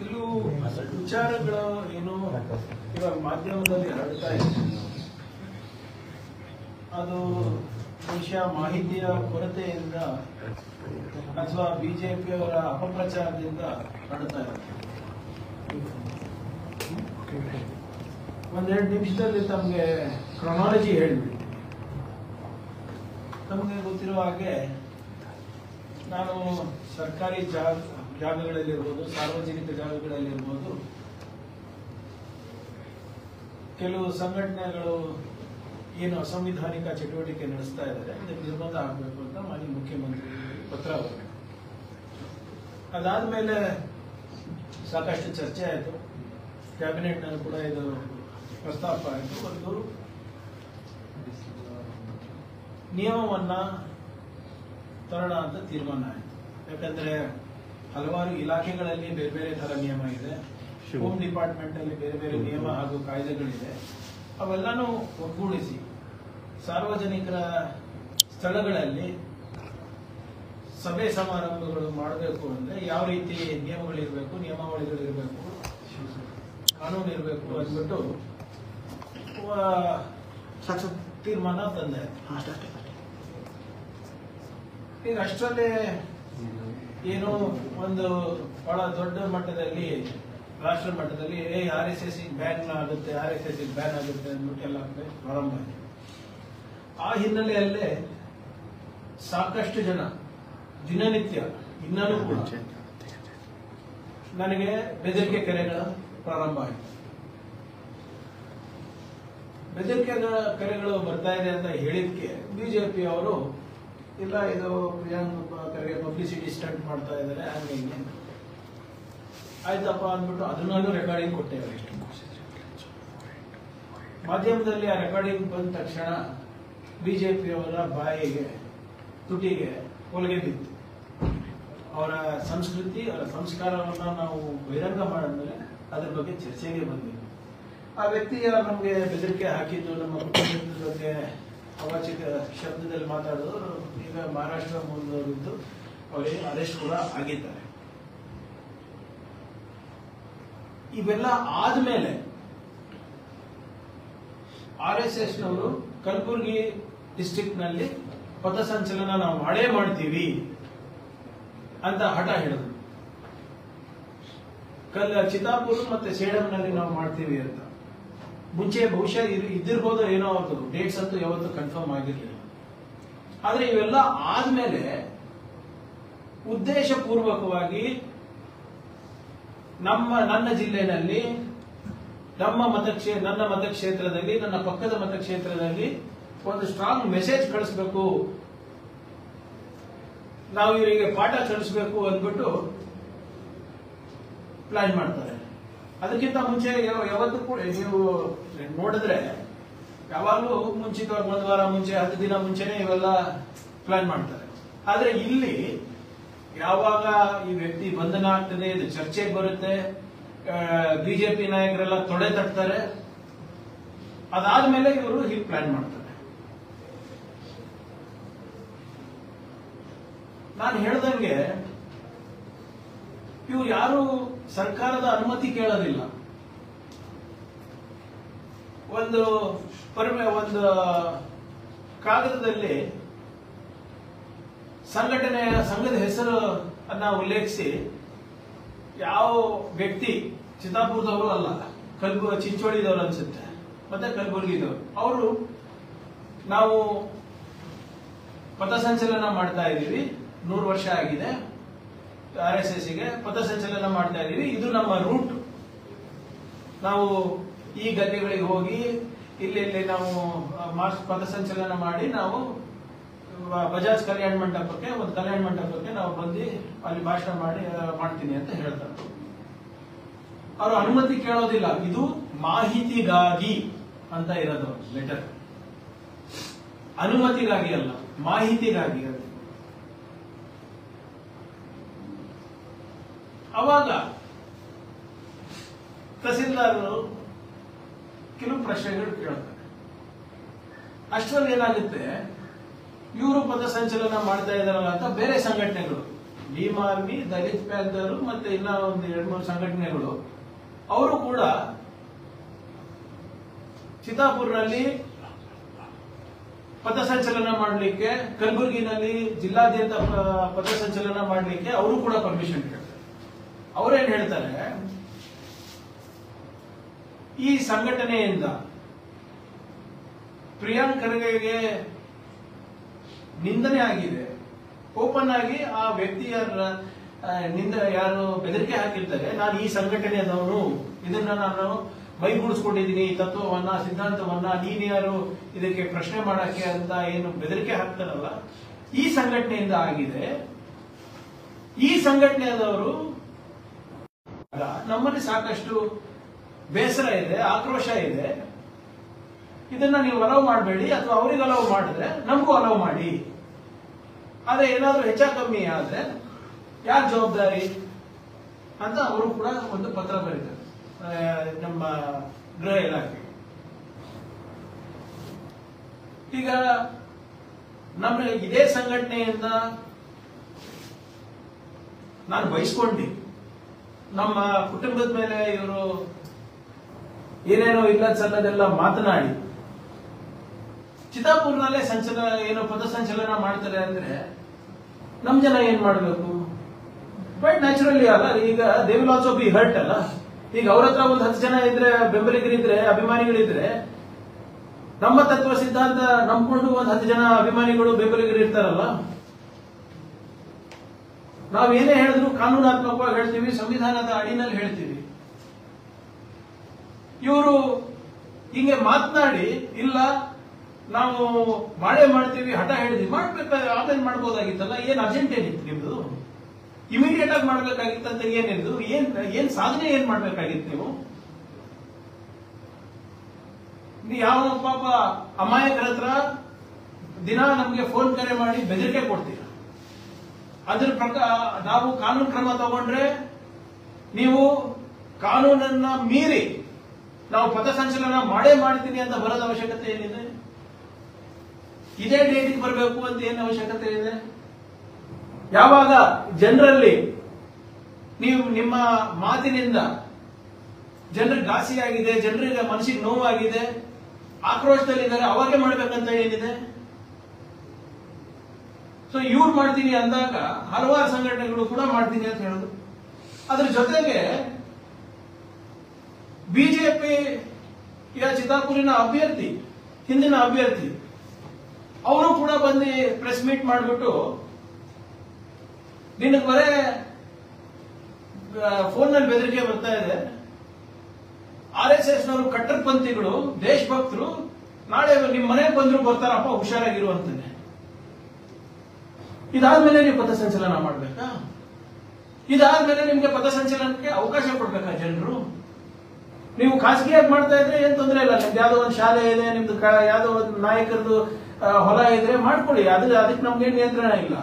ಕೆಲವು ವಿಚಾರಗಳು ಏನು ಇವಾಗ ಮಾಧ್ಯಮದಲ್ಲಿ ಹರಡ್ತಾ ಇದೆ, ಅದು ಬಹುಶಃ ಮಾಹಿತಿಯ ಕೊರತೆಯಿಂದ ಅಥವಾ ಬಿಜೆಪಿಯವರ ಅಪಪ್ರಚಾರದಿಂದ ಹರಡ್ತಾ ಇದೆ. ಒಂದೆರಡು ನಿಮಿಷದಲ್ಲಿ ತಮಗೆ ಕ್ರೊನಾಲಜಿ ಹೇಳಿಬಿಡಿ. ತಮಗೆ ಗೊತ್ತಿರುವ ಹಾಗೆ ನಾನು ಸರ್ಕಾರಿ ಜಾಗಗಳಲ್ಲಿರ್ಬೋದು, ಸಾರ್ವಜನಿಕ ಜಾಗಗಳಲ್ಲಿರ್ಬೋದು, ಕೆಲವು ಸಂಘಟನೆಗಳು ಏನು ಅಸಂವಿಧಾನಿಕ ಚಟುವಟಿಕೆ ನಡೆಸ್ತಾ ಇದ್ದಾರೆ ಇದಕ್ಕೆ ನಿರ್ಬಂಧ ಆಗಬೇಕು ಅಂತ ಮಾಜಿ ಮುಖ್ಯಮಂತ್ರಿ ಪತ್ರ ಬರೆದರು. ಅದಾದ್ಮೇಲೆ ಸಾಕಷ್ಟು ಚರ್ಚೆ ಆಯಿತು, ಕ್ಯಾಬಿನೆಟ್ನಲ್ಲಿ ಕೂಡ ಇದು ಪ್ರಸ್ತಾಪ ಆಯಿತು. ಒಂದು ನಿಯಮವನ್ನ ತರೋಣ ಅಂತ ತೀರ್ಮಾನ ಆಯಿತು. ಯಾಕಂದ್ರೆ ಹಲವಾರು ಇಲಾಖೆಗಳಲ್ಲಿ ಬೇರೆ ಬೇರೆ ತರ ನಿಯಮ ಇದೆ, ಹೋಮ್ ಡಿಪಾರ್ಟ್ಮೆಂಟ್ ಅಲ್ಲಿ ಬೇರೆ ಬೇರೆ ನಿಯಮ ಹಾಗೂ ಕಾಯ್ದೆಗಳಿದೆ. ಅವೆಲ್ಲಾನು ಒಗ್ಗೂಡಿಸಿ ಸಾರ್ವಜನಿಕರ ಸ್ಥಳಗಳಲ್ಲಿ ಸಭೆ ಸಮಾರಂಭಗಳು ಮಾಡಬೇಕು ಅಂದ್ರೆ ಯಾವ ರೀತಿ ನಿಯಮಗಳಿರಬೇಕು, ನಿಯಮಾವಳಿಗಳಿರಬೇಕು, ಕಾನೂನು ಇರಬೇಕು ಅಂದ್ಬಿಟ್ಟು ತೀರ್ಮಾನ ತಂದೆ. ಈಗ ಅಷ್ಟರಲ್ಲೇ ಏನು ಒಂದು ಬಹಳ ದೊಡ್ಡ ಮಟ್ಟದಲ್ಲಿ, ರಾಷ್ಟ್ರ ಮಟ್ಟದಲ್ಲಿ RSS ಬ್ಯಾನ್ ಆಗುತ್ತೆ, RSS ಬ್ಯಾನ್ ಆಗುತ್ತೆ ಅಂದ್ಬಿಟ್ಟು ಎಲ್ಲ ಪ್ರಾರಂಭ ಆಯಿತು. ಆ ಹಿನ್ನೆಲೆಯಲ್ಲೇ ಸಾಕಷ್ಟು ಜನ ದಿನನಿತ್ಯ ಇನ್ನೂ ಕೂಡ ನನಗೆ ಬೆದರಿಕೆ ಕರೆಗಳ ಪ್ರಾರಂಭ ಆಯಿತು. ಬೆದರಿಕೆ ಕರೆಗಳು ಬರ್ತಾ ಇದೆ ಅಂತ ಹೇಳಿದ್ಕೆ ಬಿಜೆಪಿ ಅವರು ಇಲ್ಲ ಇದು ಪ್ರಿಯಾಂಕ್ ಖರ್ಗೆ ಪಬ್ಲಿಸಿಟಿ ಸ್ಟಂಟ್ ಮಾಡ್ತಾ ಇದ್ದಾರೆ ಹಂಗೆ ಹಿಂಗೆ ಆಯ್ತಪ್ಪ ಅಂದ್ಬಿಟ್ಟು ಅದನ್ನೂ ರೆಕಾರ್ಡಿಂಗ್ ಕೊಟ್ಟೇವೆ. ಮಾಧ್ಯಮದಲ್ಲಿ ಆ ರೆಕಾರ್ಡಿಂಗ್ ಬಂದ ತಕ್ಷಣ ಬಿಜೆಪಿಯವರ ಬಾಯಿಗೆ ತುಟಿಗೆ ಹೊಲಿಗೆ ಬಿತ್ತು. ಅವರ ಸಂಸ್ಕೃತಿ, ಅವರ ಸಂಸ್ಕಾರವನ್ನ ನಾವು ಬಹಿರಂಗ ಮಾಡಿದ್ಮೇಲೆ ಅದ್ರ ಬಗ್ಗೆ ಚರ್ಚೆಗೆ ಬಂದಿಲ್ಲ. ಆ ವ್ಯಕ್ತಿಯ ನಮಗೆ ಬೆದರಿಕೆ ಹಾಕಿದ್ದು, ನಮ್ಮ ಕುಟುಂಬದ ಬಗ್ಗೆ ಅವಾಚಿಕ ಶಬ್ದದಲ್ಲಿ ಮಾತಾಡಿದವರು ಈಗ ಮಹಾರಾಷ್ಟ್ರ ಮೂಲದವರಿದ್ದು ಅವರಿಗೆ ಅರೆಸ್ಟ್ ಕೂಡ ಆಗಿದ್ದಾರೆ. ಇವೆಲ್ಲ ಆದ್ಮೇಲೆ RSS ನವರು ಕಲಬುರಗಿ ಡಿಸ್ಟ್ರಿಕ್ಟ್ ನಲ್ಲಿ ಪಥಸಂಚಲನ ನಾವು ಮಾಡೇ ಮಾಡ್ತೀವಿ ಅಂತ ಹಠ ಹೇಳಿದ್ರು. ಚಿತಾಪುರ ಮತ್ತೆ ಸೇಡಂನಲ್ಲಿ ನಾವು ಮಾಡ್ತೀವಿ ಅಂತ. ಮುಂಚೆ ಬಹುಶಃ ಇದ್ದಿರ್ಬೋದು, ಏನೋ ಅವ್ರದ್ದು ಡೇಟ್ಸ್ ಅಂತೂ ಯಾವತ್ತೂ ಕನ್ಫರ್ಮ್ ಆಗಿರ್ಲಿಲ್ಲ. ಆದ್ರೆ ಇವೆಲ್ಲ ಆದ್ಮೇಲೆ ಉದ್ದೇಶ ಪೂರ್ವಕವಾಗಿ ನನ್ನ ಜಿಲ್ಲೆನಲ್ಲಿ, ನನ್ನ ಮತಕ್ಷೇತ್ರದಲ್ಲಿ, ನನ್ನ ಪಕ್ಕದ ಮತಕ್ಷೇತ್ರದಲ್ಲಿ ಒಂದು ಸ್ಟ್ರಾಂಗ್ ಮೆಸೇಜ್ ಕಳಿಸ್ಬೇಕು, ನಾವು ಇವರಿಗೆ ಪಾಠ ಕಳಿಸ್ಬೇಕು ಅಂದ್ಬಿಟ್ಟು ಪ್ಲಾನ್ ಮಾಡ್ತಾರೆ. ಅದಕ್ಕಿಂತ ಮುಂಚೆ ಯಾವತ್ತೂ ಕೂಡ ನೀವು ನೋಡಿದ್ರೆ ಯಾವಾಗಲೂ ಮುಂಚಿತವಾಗಿ 1 ವಾರ ಮುಂಚೆ, 10 ದಿನ ಮುಂಚೆನೆ ಇವೆಲ್ಲ ಪ್ಲಾನ್ ಮಾಡ್ತಾರೆ. ಆದ್ರೆ ಇಲ್ಲಿ ಯಾವಾಗ ಈ ವ್ಯಕ್ತಿ ಬಂಧನ ಆಗ್ತದೆ, ಇದು ಚರ್ಚೆಗೆ ಬರುತ್ತೆ, ಬಿಜೆಪಿ ನಾಯಕರೆಲ್ಲ ತೊಡೆ ತಟ್ತಾರೆ, ಅದಾದ್ಮೇಲೆ ಇವರು ಹೀಗೆ ಪ್ಲಾನ್ ಮಾಡ್ತಾರೆ. ನಾನು ಹೇಳ್ದಂಗೆ ಇವ್ರು ಯಾರು ಸರ್ಕಾರದ ಅನುಮತಿ ಕೇಳೋದಿಲ್ಲ. ಒಂದು ಕಾಗದದಲ್ಲಿ ಸಂಘದ ಹೆಸರು ಅನ್ನ ಉಲ್ಲೇಖಿಸಿ ಯಾವ ವ್ಯಕ್ತಿ ಚಿತ್ತಾಪುರದವರು ಅಲ್ಲ, ಚಿಂಚೋಳಿದವರು ಅನ್ಸುತ್ತೆ, ಮತ್ತೆ ಕಲಬುರಗಿದವರು, ಅವರು ನಾವು ಪಥಸಂಚಲನ ಮಾಡ್ತಾ ಇದ್ದೀವಿ, 100 ವರ್ಷ ಆಗಿದೆ RSS ಗೆ ಪಥಸಂಚಲನ ಮಾಡ್ತಾ ಇದೀವಿ, ಇದು ನಮ್ಮ ರೂಟ್, ನಾವು ಈ ಗದ್ದೆಗಳಿಗೆ ಹೋಗಿ ಇಲ್ಲಿ ನಾವು ಪಥಸಂಚಲನ ಮಾಡಿ ನಾವು ಬಜಾಜ್ ಕಲ್ಯಾಣ ಮಂಟಪಕ್ಕೆ, ಒಂದು ಕಲ್ಯಾಣ ಮಂಟಪಕ್ಕೆ ನಾವು ಬಂದು ಅಲ್ಲಿ ಭಾಷಣ ಮಾಡ್ತೀನಿ ಅಂತ ಹೇಳ್ತಾರೆ. ಅವರು ಅನುಮತಿ ಕೇಳೋದಿಲ್ಲ. ಇದು ಮಾಹಿತಿಗಾಗಿ ಅಂತ ಇರೋದು ಲೆಟರ್, ಅನುಮತಿಗಾಗಿ ಅಲ್ಲ, ಮಾಹಿತಿಗಾಗಿ. ಅವಾಗ ತಹಸೀಲ್ದಾರರು ಕೆಲವು ಪ್ರಶ್ನೆಗಳು ಕೇಳ್ತಾರೆ. ಅಷ್ಟರಲ್ಲಿ ಏನಾಗುತ್ತೆ, ಇವರು ಪಥಸಂಚಲನ ಮಾಡ್ತಾ ಇದಾರಲ್ಲ ಅಂತ ಬೇರೆ ಸಂಘಟನೆಗಳು ಭೀಮ್ ಆರ್ಮಿ, ದಲಿತ್ ಪ್ಯಾಂಥರ್ ಮತ್ತೆ ಇನ್ನ ಒಂದು 2-3 ಸಂಘಟನೆಗಳು ಅವರು ಕೂಡ ಚಿತ್ತಾಪುರ್ನಲ್ಲಿ ಪಥಸಂಚಲನ ಮಾಡಲಿಕ್ಕೆ, ಕಲಬುರಗಿನಲ್ಲಿ ಜಿಲ್ಲಾದ್ಯಂತ ಪಥಸಂಚಲನ ಮಾಡಲಿಕ್ಕೆ ಅವರು ಕೂಡ ಪರ್ಮಿಷನ್ ಕೇಳ್ತಾರೆ. ಅವರೇನ್ ಹೇಳ್ತಾರೆ, ಈ ಸಂಘಟನೆಯಿಂದ ಪ್ರಿಯಾಂಕ್ ಖರ್ಗೆಗೆ ನಿಂದನೆ ಆಗಿದೆ, ಓಪನ್ ಆಗಿ ಆ ವ್ಯಕ್ತಿಯ ಯಾರು ಬೆದರಿಕೆ ಹಾಕಿರ್ತಾರೆ, ನಾನು ಈ ಸಂಘಟನೆಯದವನು, ಇದನ್ನ ನಾನು ಮೈಗೂಡಿಸ್ಕೊಂಡಿದ್ದೀನಿ, ಈ ತತ್ವವನ್ನ, ಸಿದ್ಧಾಂತವನ್ನ, ನೀನ್ ಯಾರು ಇದಕ್ಕೆ ಪ್ರಶ್ನೆ ಮಾಡಕ್ಕೆ ಅಂತ ಏನು ಬೆದರಿಕೆ ಹಾಕ್ತಾರಲ್ಲ, ಈ ಸಂಘಟನೆಯಿಂದ ಆಗಿದೆ. ಈ ಸಂಘಟನೆಯದವರು ನಮ್ಮಲ್ಲಿ ಸಾಕಷ್ಟು ಬೇಸರ ಇದೆ, ಆಕ್ರೋಶ ಇದೆ, ಇದನ್ನ ನೀವು ಅಲವ್ ಮಾಡಬೇಡಿ, ಅಥವಾ ಅವ್ರಿಗೆ ಅಲವ್ ಮಾಡಿದ್ರೆ ನಮಗೂ ಅಲವ್ ಮಾಡಿ. ಆದ್ರೆ ಏನಾದ್ರೂ ಹೆಚ್ಚ ಕಮ್ಮಿ ಆದ್ರೆ ಯಾರು ಜವಾಬ್ದಾರಿ ಅಂತ ಅವರು ಕೂಡ ಒಂದು ಪತ್ರ ಬರೀತಾರೆ ನಮ್ಮ ಗೃಹ ಇಲಾಖೆಗೆ. ಈಗ ನಮ್ಮ ಇದೇ ಸಂಘಟನೆಯಿಂದ ನಾನು ಬಯಸ್ಕೊಂಡಿ, ನಮ್ಮ ಕುಟುಂಬದ ಮೇಲೆ ಇವರು ಏನೇನೋ ಇಲ್ಲದ ಸಲ್ಲದೆಲ್ಲ ಮಾತನಾಡಿ ಚಿತ್ತಾಪುರ್ನಲ್ಲೇ ಏನೋ ಪಥಸಂಚಲನ ಮಾಡ್ತಾರೆ ಅಂದ್ರೆ ನಮ್ ಜನ ಏನ್ ಮಾಡಬೇಕು? ಬಟ್ ನ್ಯಾಚುರಲಿ ಅಲ್ಲ, ಈಗ they will also be hurt ಅಲ್ಲ. ಈಗ ಅವ್ರ ಹತ್ರ ಒಂದು 10 ಜನ ಇದ್ರೆ, ಬೆಂಬಲಿಗರಿದ್ರೆ, ಅಭಿಮಾನಿಗಳಿದ್ರೆ, ನಮ್ಮ ತತ್ವ ಸಿದ್ಧಾಂತ ನಂಬ್ಕೊಂಡು ಒಂದು 10 ಜನ ಅಭಿಮಾನಿಗಳು ಬೆಂಬಲಿಗರು ಇರ್ತಾರಲ್ಲ, ನಾವೇನೇ ಹೇಳಿದ್ರು ಕಾನೂನಾತ್ಮಕವಾಗಿ ಹೇಳ್ತೀವಿ, ಸಂವಿಧಾನದ ಅಡಿನಲ್ಲಿ ಹೇಳ್ತೀವಿ. ಇವರು ಹಿಂಗೆ ಮಾತನಾಡಿ ಇಲ್ಲ ನಾವು ಮಾಡೇ ಮಾಡ್ತೀವಿ, ಹಠ ಹೇಳಿದ್ವಿ, ಮಾಡ್ಬೇಕಾದ್ರೆ ಆಮೇಲೆ ಮಾಡ್ಬೋದಾಗಿತ್ತಲ್ಲ, ಏನ್ ಅರ್ಜೆಂಟ್ ಏನಿತ್ತು ನಿಮ್ದು? ಇಮಿಡಿಯೇಟ್ ಆಗಿ ಮಾಡ್ಬೇಕಾಗಿತ್ತಂತ ಏನಿದ್ದು? ಏನ್ ಸಾಧನೆ ಏನ್ ಮಾಡ್ಬೇಕಾಗಿತ್ತು ನೀವು? ಯಾವ ಪಾಪ ಅಮಾಯಕರ ಹತ್ರ ದಿನ ನಮ್ಗೆ ಫೋನ್ ಕರೆ ಮಾಡಿ ಬೆದರಿಕೆ ಕೊಡ್ತೀರ. ಅದ್ರ ಪ್ರಕಾರ ನಾವು ಕಾನೂನು ಕ್ರಮ ತಗೊಂಡ್ರೆ ನೀವು ಕಾನೂನನ್ನ ಮೀರಿ ನಾವು ಪಥಸಂಚಲನ ಮಾಡೇ ಮಾಡ್ತೀನಿ ಅಂತ ಬರೋದ ಅವಶ್ಯಕತೆ ಏನಿದೆ? ಇದೇ ಡೇಟಿಗೆ ಬರಬೇಕು ಅಂತ ಏನು ಅವಶ್ಯಕತೆ ಇದೆ? ಯಾವಾಗ ಜನರಲ್ಲಿ ನೀವು ನಿಮ್ಮ ಮಾತಿನಿಂದ ಜನರಿಗೆ ಘಾಸಿಯಾಗಿದೆ, ಜನರಿಗೆ ಮನಸ್ಸಿಗೆ ನೋವಾಗಿದೆ, ಆಕ್ರೋಶದಲ್ಲಿದ್ದಾರೆ, ಅವಾಗೆ ಮಾಡ್ಬೇಕಂತ ಏನಿದೆ? ಸೊ ಇವ್ರು ಮಾಡ್ತೀನಿ ಅಂದಾಗ ಹಲವಾರು ಸಂಘಟನೆಗಳು ಕೂಡ ಮಾಡ್ತೀನಿ ಅಂತ ಹೇಳುದು. ಅದ್ರ ಜೊತೆಗೆ ಬಿಜೆಪಿ ಚಿತ್ತಾಪುರಿನ ಅಭ್ಯರ್ಥಿ, ಹಿಂದಿನ ಅಭ್ಯರ್ಥಿ, ಅವರು ಕೂಡ ಬಂದು ಪ್ರೆಸ್ ಮೀಟ್ ಮಾಡಿಬಿಟ್ಟು ನಿನಗೆ ಬರೇ ಫೋನ್ ನಲ್ಲಿ ಬೆದರಿಕೆ ಬರ್ತಾ ಇದೆ, RSS ನವರು ಕಟ್ಟರ್ಪಂಥಿಗಳು, ದೇಶಭಕ್ತರು, ನಾಳೆ ನಿಮ್ಮ ಮನೆಗೆ ಬಂದ್ರು ಬರ್ತಾರಪ್ಪ, ಹುಷಾರಾಗಿರುವಂತಾನೆ. ಇದಾದ್ಮೇಲೆ ನೀವು ಪಥಸಂಚಲನ ಮಾಡ್ಬೇಕಾ? ಇದಾದ್ಮೇಲೆ ನಿಮ್ಗೆ ಪಥಸಂಚಲನಕ್ಕೆ ಅವಕಾಶ ಕೊಡ್ಬೇಕಾ ಜನರು? ನೀವು ಖಾಸಗಿಯಾಗಿ ಮಾಡ್ತಾ ಇದ್ರೆ ಏನ್ ತೊಂದರೆ ಇಲ್ಲ, ನಿಮ್ದು ಯಾವ್ದೋ ಒಂದು ಶಾಲೆ ಇದೆ, ನಿಮ್ದು ಯಾವ್ದೋ ಒಂದು ನಾಯಕರದು ಹೊಲ ಇದ್ರೆ ಮಾಡ್ಕೊಳ್ಳಿ, ಅದಕ್ಕೆ ನಮ್ಗೆ ನಿಯಂತ್ರಣ ಇಲ್ಲ.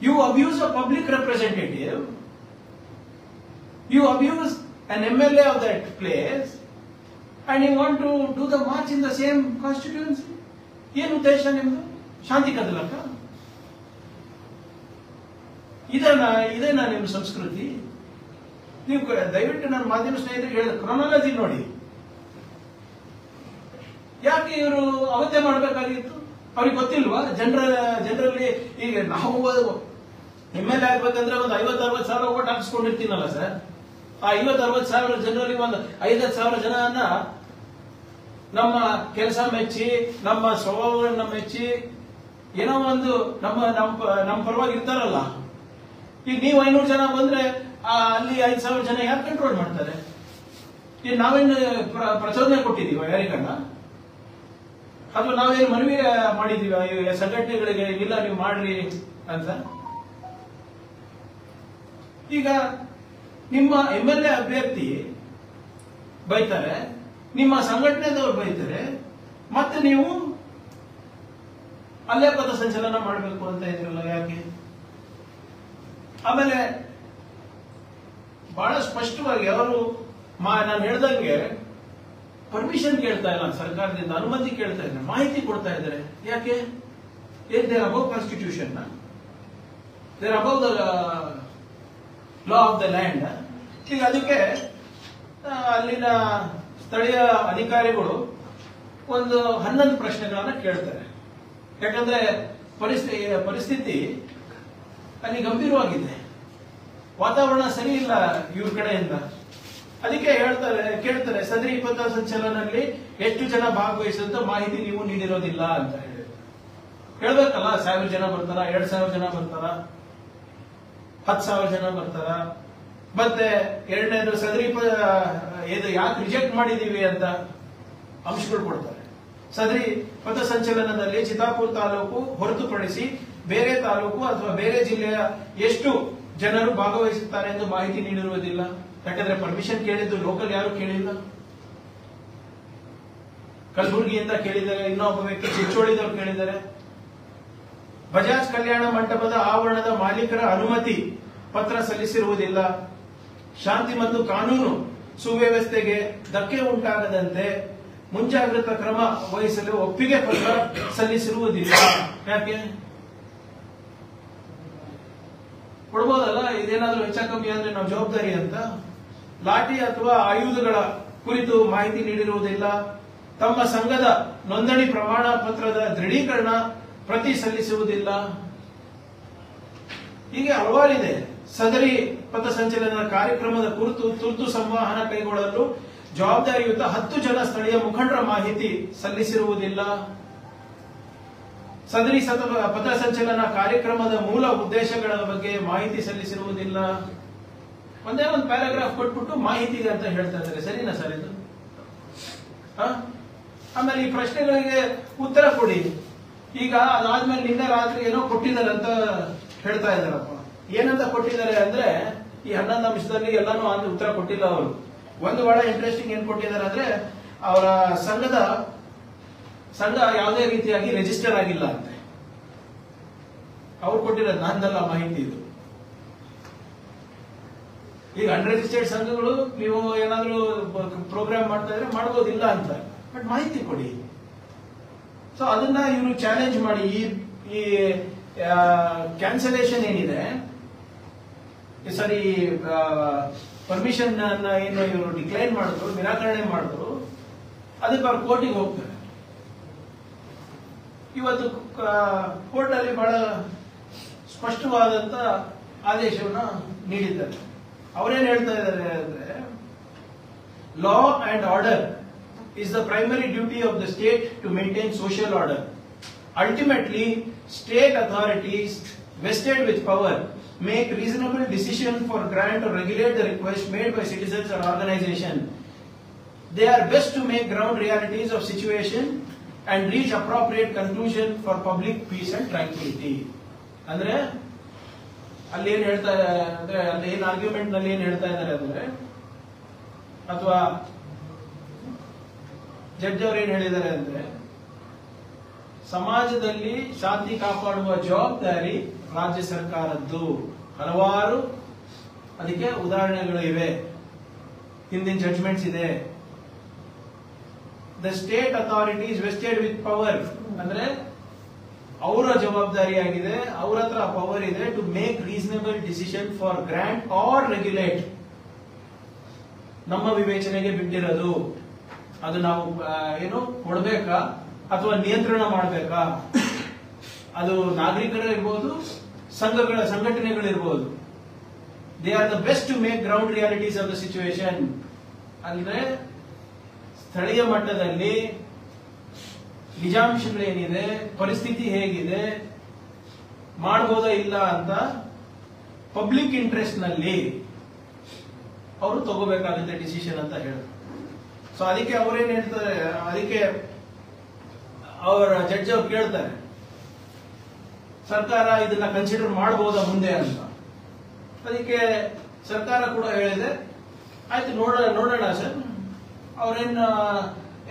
You abuse a public representative, you abuse an MLA of that place, and you want to do the march in the same constituency. ಏನು ಉದ್ದೇಶ ನಿಮ್ದು? ಶಾಂತಿ ಕದಲಕ್ಕ? ಇದೇನಾ ನಿಮ್ಮ ಸಂಸ್ಕೃತಿ? ನೀವು ದಯವಿಟ್ಟು ನನ್ನ ಮಾಧ್ಯಮ ಸ್ನೇಹಿತರಿಗೆ ಹೇಳಿದ ಕ್ರೊನಾಲಜಿ ನೋಡಿ. ಯಾಕೆ ಇವರು ಅವತ್ತೇ ಮಾಡಬೇಕಾಗಿತ್ತು? ಅವ್ರಿಗೆ ಗೊತ್ತಿಲ್ವಾ? ಜನರಲ್ಲಿ ಈಗ ನಾವು MLA ಆಗ್ಬೇಕಂದ್ರೆ ಒಂದು 50-60 ಸಾವಿರ ಓಟ್ ಹಾಕಿಸ್ಕೊಂಡಿರ್ತೀನಲ್ಲ ಸರ್, ಆ 50-60 ಸಾವಿರ ಜನರಲ್ಲಿ ಒಂದು 5-10 ಸಾವಿರ ಜನನ ನಮ್ಮ ಕೆಲಸ ಮೆಚ್ಚಿ, ನಮ್ಮ ಸ್ವಭಾವಗಳನ್ನ ಮೆಚ್ಚಿ, ಏನೋ ಒಂದು ನಮ್ಮ ಪರವಾಗಿ ಇರ್ತಾರಲ್ಲ. ಈಗ ನೀವು 500 ಜನ ಬಂದ್ರೆ ಅಲ್ಲಿ 5,000 ಜನ ಯಾರು ಕಂಟ್ರೋಲ್ ಮಾಡ್ತಾರೆ? ಈಗ ನಾವೇನು ಪ್ರಚೋದನೆ ಕೊಟ್ಟಿದೀವ ಯಾರಿಗನ್ನ? ಅಥವಾ ನಾವೇನು ಮನವಿ ಮಾಡಿದೀವ ಸಂಘಟನೆಗಳಿಗೆ, ಇಲ್ಲ ನೀವು ಮಾಡ್ರಿ ಅಂತ? ಈಗ ನಿಮ್ಮ MLA ಅಭ್ಯರ್ಥಿ ಬೈತಾರೆ, ನಿಮ್ಮ ಸಂಘಟನೆದವರು ಬೈತಾರೆ, ಮತ್ತೆ ನೀವು ಅಲ್ಲೇ ಪಥಸಂಚಲನ ಮಾಡಬೇಕು ಅಂತ ಇದ್ರಲ್ಲ, ಯಾಕೆ? ಆಮೇಲೆ ಬಹಳ ಸ್ಪಷ್ಟವಾಗಿ ಅವರು ನಾನು ಹೇಳ್ದಂಗೆ ಪರ್ಮಿಷನ್ ಕೇಳ್ತಾ ಇಲ್ಲ ಸರ್ಕಾರದಿಂದ, ಅನುಮತಿ ಕೇಳ್ತಾ ಇದ್ದಾರೆ, ಮಾಹಿತಿ ಕೊಡ್ತಾ ಇದ್ದಾರೆ. ಯಾಕೆ? ಏನ್ above constitution? They are above the law of the land. ಈಗ ಅದಕ್ಕೆ ಅಲ್ಲಿನ ಸ್ಥಳೀಯ ಅಧಿಕಾರಿಗಳು ಒಂದು 11 ಪ್ರಶ್ನೆಗಳನ್ನ ಕೇಳ್ತಾರೆ. ಯಾಕಂದ್ರೆ ಪರಿಸ್ಥಿತಿ ಅಲ್ಲಿ ಗಂಭೀರವಾಗಿದೆ, ವಾತಾವರಣ ಸರಿ ಇಲ್ಲ ಇವ್ರ ಕಡೆಯಿಂದ. ಅದಕ್ಕೆ ಕೇಳ್ತಾರೆ ಸದರಿ ಪಥಸಂಚಲನದಲ್ಲಿ ಎಷ್ಟು ಜನ ಭಾಗವಹಿಸುತ್ತ ಮಾಹಿತಿ ನೀವು ನೀಡಿರೋದಿಲ್ಲ ಅಂತ ಹೇಳಿ ಹೇಳ್ಬೇಕಲ್ಲ. 1000 ಜನ ಬರ್ತಾರ, 2000 ಜನ ಬರ್ತಾರ, 10,000 ಜನ ಬರ್ತಾರ. ಮತ್ತೆ ಎರಡನೇದು ಸದರಿ ಇದು ಯಾಕೆ ರಿಜೆಕ್ಟ್ ಮಾಡಿದೀವಿ ಅಂತ ಅಂಶಗಳು ಕೊಡ್ತಾರೆ. ಸದರಿ ಪಥಸಂಚಲನದಲ್ಲಿ ಚಿತ್ತಾಪುರ ತಾಲೂಕು ಹೊರತುಪಡಿಸಿ ಬೇರೆ ತಾಲೂಕು ಅಥವಾ ಬೇರೆ ಜಿಲ್ಲೆಯ ಎಷ್ಟು ಜನರು ಭಾಗವಹಿಸುತ್ತಾರೆ ಎಂದು ಮಾಹಿತಿ ನೀಡಿರುವುದಿಲ್ಲ. ಯಾಕಂದ್ರೆ ಪರ್ಮಿಷನ್ ಕೇಳಿದ್ದು ಲೋಕಲ್ ಯಾರು ಕೇಳಿಲ್ಲ. ಕಲಬುರಗಿಯಿಂದ ಕೇಳಿದ್ದಾರೆ, ಇನ್ನೊಬ್ಬ ವ್ಯಕ್ತಿ ಚಿಂಚೋಳಿದವರು ಕೇಳಿದ್ದಾರೆ. ಬಜಾಜ್ ಕಲ್ಯಾಣ ಮಂಟಪದ ಆವರಣದ ಮಾಲೀಕರ ಅನುಮತಿ ಪತ್ರ ಸಲ್ಲಿಸಿರುವುದಿಲ್ಲ. ಶಾಂತಿ ಮತ್ತು ಕಾನೂನು ಸುವ್ಯವಸ್ಥೆಗೆ ಧಕ್ಕೆ ಉಂಟಾಗದಂತೆ ಮುಂಜಾಗ್ರತಾ ಕ್ರಮ ವಹಿಸಲು ಒಪ್ಪಿಗೆ ಪತ್ರ ಸಲ್ಲಿಸಿರುವುದಿಲ್ಲ. ಯಾಕೆ ಕೊಡ್ಬೋದಲ್ಲ, ಇದೇನಾದ್ರೂ ಹೆಚ್ಚ ಕಮ್ಮಿ ಅಂದ್ರೆ ನಾವು ಜವಾಬ್ದಾರಿ ಅಂತ. ಲಾಠಿ ಅಥವಾ ಆಯುಧಗಳ ಕುರಿತು ಮಾಹಿತಿ ನೀಡಿರುವುದಿಲ್ಲ. ತಮ್ಮ ಸಂಘದ ನೋಂದಣಿ ಪ್ರಮಾಣ ಪತ್ರದ ದೃಢೀಕರಣ ಪ್ರತಿ ಸಲ್ಲಿಸುವುದಿಲ್ಲ. ಹೀಗೆ ಹಲವಾರಿದೆ. ಸದರಿ ಪಥಸಂಚಲನ ಕಾರ್ಯಕ್ರಮದ ಕುರಿತು ತುರ್ತು ಸಂವಹನ ಕೈಗೊಳ್ಳಲು ಜವಾಬ್ದಾರಿಯುತ 10 ಜನ ಸ್ಥಳೀಯ ಮುಖಂಡರ ಮಾಹಿತಿ ಸಲ್ಲಿಸಿರುವುದಿಲ್ಲ. ಸದರಿ ಪಥಸಂಚಲನ ಕಾರ್ಯಕ್ರಮದ ಮೂಲ ಉದ್ದೇಶಗಳ ಬಗ್ಗೆ ಮಾಹಿತಿ ಸಲ್ಲಿಸಿರುವುದಿಲ್ಲ. ಒಂದೇ ಒಂದು ಪ್ಯಾರಾಗ್ರಾಫ್ ಕೊಟ್ಬಿಟ್ಟು ಮಾಹಿತಿಗೆ ಅಂತ ಹೇಳ್ತಾ ಇದ್ದಾರೆ. ಸರಿನಾ ಸರ್ ಇದು? ಆಮೇಲೆ ಈ ಪ್ರಶ್ನೆಗಳಿಗೆ ಉತ್ತರ ಕೊಡಿ. ಈಗ ಅದಾದ್ಮೇಲೆ ನಿನ್ನೆ ರಾತ್ರಿ ಏನೋ ಕೊಟ್ಟಿದ್ದಾರೆ ಅಂತ ಹೇಳ್ತಾ ಇದ್ದಾರಪ್ಪ. ಏನಂತ ಕೊಟ್ಟಿದ್ದಾರೆ ಅಂದ್ರೆ ಈ 11 ಅಂಶದಲ್ಲಿ ಎಲ್ಲಾನು ಉತ್ತರ ಕೊಟ್ಟಿಲ್ಲ ಅವರು. ಒಂದು ಬಹಳ ಇಂಟ್ರೆಸ್ಟಿಂಗ್ ಏನ್ ಕೊಟ್ಟಿದ್ದಾರೆ ಅಂದ್ರೆ ಅವರ ಸಂಘ ಯಾವುದೇ ರೀತಿಯಾಗಿ ರಿಜಿಸ್ಟರ್ ಆಗಿಲ್ಲ ಅಂತೆ. ಅವ್ರು ಕೊಟ್ಟಿರೋದು ನಂದಲ್ಲ ಮಾಹಿತಿ ಇದು. ಈಗ ಅನ್ರಿಜಿಸ್ಟರ್ಡ್ ಸಂಘಗಳು ನೀವು ಏನಾದ್ರೂ ಪ್ರೋಗ್ರಾಮ್ ಮಾಡ್ತಾ ಇದ್ರೆ ಮಾಡ್ಬೋದಿಲ್ಲ ಅಂತ, ಬಟ್ ಮಾಹಿತಿ ಕೊಡಿ. ಸೊ ಅದನ್ನ ಇವರು ಚಾಲೆಂಜ್ ಮಾಡಿ ಈ ಕ್ಯಾನ್ಸಲೇಷನ್ ಏನಿದೆ, ಸರಿ ಪರ್ಮಿಷನ್ ಏನು ಇವರು ಡಿಕ್ಲೈನ್ ಮಾಡಿದ್ರು, ನಿರಾಕರಣೆ ಮಾಡಿದ್ರು, ಅದಕ್ಕೆ ಅವ್ರು ಕೋರ್ಟಿಗೆ ಹೋಗ್ತಾರೆ. ಇವತ್ತು ಕೋರ್ಟ್ ಅಲ್ಲಿ ಬಹಳ ಸ್ಪಷ್ಟವಾದಂತ ಆದೇಶವನ್ನ ನೀಡಿದ್ದಾರೆ. ಅವರೇನ್ ಹೇಳ್ತಾ ಇದ್ದಾರೆ ಅಂದ್ರೆ, ಲಾ and order is the primary duty of the state to maintain social order. Ultimately, state authorities vested with power make reasonable decision for grant or regulate the request made by citizens or organization. They are best to make ground realities of situation and reach appropriate conclusion for public peace and tranquility. ಅಂದ್ರೆ ಅಲ್ಲಿ ಏನ್ ಹೇಳ್ತಾ ಅಂದ್ರೆ ಅಲ್ಲಿ ಏನ್ argument ನಲ್ಲಿ ಏನ್ ಹೇಳ್ತಾ ಇದ್ದಾರೆ ಅಂದ್ರೆ, ಅಥವಾ ಜಡ್ಜ್ ಅವರು ಏನ್ ಹೇಳಿದ್ದಾರೆ ಅಂದ್ರೆ, ಸಮಾಜದಲ್ಲಿ ಶಾಂತಿ ಕಾಪಾಡುವ ಜವಾಬ್ದಾರಿ ರಾಜ್ಯ ಸರ್ಕಾರದ್ದು. ಹಲವಾರು ಅದಕ್ಕೆ ಉದಾಹರಣೆಗಳು ಇವೆ, ಹಿಂದಿನ ಜಡ್ಜ್ಮೆಂಟ್ಸ್ ಇದೆ. The state authorities vested with power ಅಂದ್ರೆ ಅವರ ಜವಾಬ್ದಾರಿಯಾಗಿದೆ, ಅವರ ಹತ್ರ ಪವರ್ ಇದೆ to make reasonable decision for grant or regulate. ನಮ್ಮ ವಿವೇಚನೆಗೆ ಬಿಟ್ಟಿರೋದು, ಅದು ನಾವು ಏನು ಕೊಡ್ಬೇಕಾ ಅಥವಾ ನಿಯಂತ್ರಣ ಮಾಡಬೇಕಾ, ಅದು ನಾಗರಿಕರು ಇರ್ಬೋದು, ಸಂಘಟನೆಗಳಿರ್ಬೋದು. They are the best to make ground realities of the situation. ಅಂದ್ರೆ ಸ್ಥಳೀಯ ಮಟ್ಟದಲ್ಲಿ ನಿಜಾಂಶಗಳೇನಿದೆ, ಪರಿಸ್ಥಿತಿ ಹೇಗಿದೆ, ಮಾಡಬಹುದಾ ಇಲ್ಲ ಅಂತ ಪಬ್ಲಿಕ್ ಇಂಟ್ರೆಸ್ಟ್ ನಲ್ಲಿ ಅವರು ತಗೋಬೇಕಾಗುತ್ತೆ ಡಿಸಿಷನ್ ಅಂತ ಹೇಳಿದ್ರು. ಸೊ ಅದಕ್ಕೆ ಅವರೇನ್ ಹೇಳ್ತಾರೆ, ಅದಕ್ಕೆ ಅವರ ಜಡ್ಜ್ ಅವ್ರು ಕೇಳ್ತಾರೆ, ಸರ್ಕಾರ ಇದನ್ನ ಕನ್ಸಿಡರ್ ಮಾಡಬಹುದಾ ಮುಂದೆ ಅಂತ. ಅದಕ್ಕೆ ಸರ್ಕಾರ ಕೂಡ ಹೇಳಿದೆ, ಆಯ್ತು ನೋಡೋಣ ಸರ್, ಅವ್ರೇನ್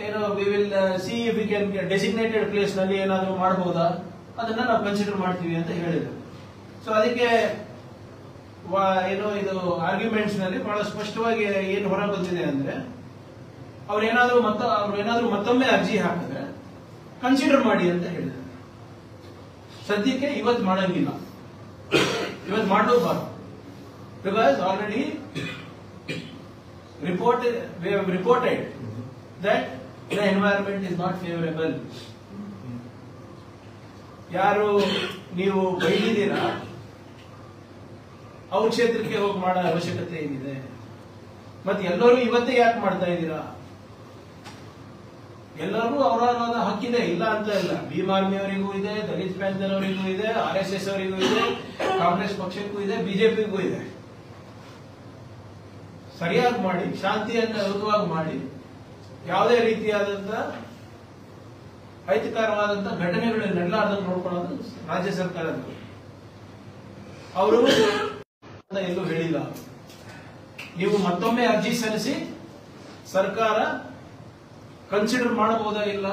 ಏನು we will see if we can designated place ನಲ್ಲಿ ಏನಾದ್ರು ಮಾಡಬಹುದಾ, ಅದನ್ನ ನಾವು ಕನ್ಸಿಡರ್ ಮಾಡ್ತೀವಿ ಅಂತ ಹೇಳಿದ್ರು. ಸೊ ಅದಕ್ಕೆ ಏನು ಇದು ಆರ್ಗ್ಯುಮೆಂಟ್ಸ್ ನಲ್ಲಿ ಬಹಳ ಸ್ಪಷ್ಟವಾಗಿ ಏನು ಹೊರ ಬಂದಿದೆ ಅಂದ್ರೆ, ಅವ್ರೇನಾದ್ರೂ ಮತ್ತೊಮ್ಮೆ ಅರ್ಜಿ ಹಾಕಿದ್ರೆ ಕನ್ಸಿಡರ್ ಮಾಡಿ ಅಂತ ಹೇಳಿದ್ದಾರೆ. ಸದ್ಯಕ್ಕೆ ಇವತ್ತು ಮಾಡಂಗಿಲ್ಲ. ಇವತ್ತು ಮಾಡಲೂಬಾರ್ದು. Because already we have reported that the environment is not favorable. ಯಾರು ನೀವು ಬೈದಿದ್ದೀರಾ ಅವ್ರ ಕ್ಷೇತ್ರಕ್ಕೆ ಹೋಗಿ ಮಾಡೋ ಅವಶ್ಯಕತೆ ಏನಿದೆ? ಮತ್ತೆ ಎಲ್ಲರೂ ಇವತ್ತೇ ಯಾಕೆ ಮಾಡ್ತಾ ಇದ್ದೀರಾ? ಎಲ್ಲರಿಗೂ ಅವರವರ ಹಕ್ಕಿದೆ, ಇಲ್ಲ ಅಂತ ಇಲ್ಲ. ಭೀಮ್ ಆರ್ಮಿ ಅವರಿಗೂ ಇದೆ, ದಲಿತ್ ಪ್ಯಾಂಥರ್ ಅವರಿಗೂ ಇದೆ, RSS ಅವರಿಗೂ ಇದೆ, ಕಾಂಗ್ರೆಸ್ ಪಕ್ಷಕ್ಕೂ ಇದೆ, ಬಿಜೆಪಿಗೂ ಇದೆ. ಸರಿಯಾಗಿ ಮಾಡಿ, ಶಾಂತಿಯುತವಾಗಿ ಮಾಡಿ, ಯಾವುದೇ ರೀತಿಯಾದಂತ ಅಹಿತಕರವಾದಂತ ಘಟನೆಗಳು ನಡೆಲಾರ್ದಂಗೆ ನೋಡ್ಕೊಳ್ಳೋದು ರಾಜ್ಯ ಸರ್ಕಾರದ. ಅವರು ಎಲ್ಲೂ ಹೇಳಿಲ್ಲ. ನೀವು ಮತ್ತೊಮ್ಮೆ ಅರ್ಜಿ ಸಲ್ಲಿಸಿ ಸರ್ಕಾರ ಕನ್ಸಿಡರ್ ಮಾಡಬಹುದಾ ಇಲ್ಲ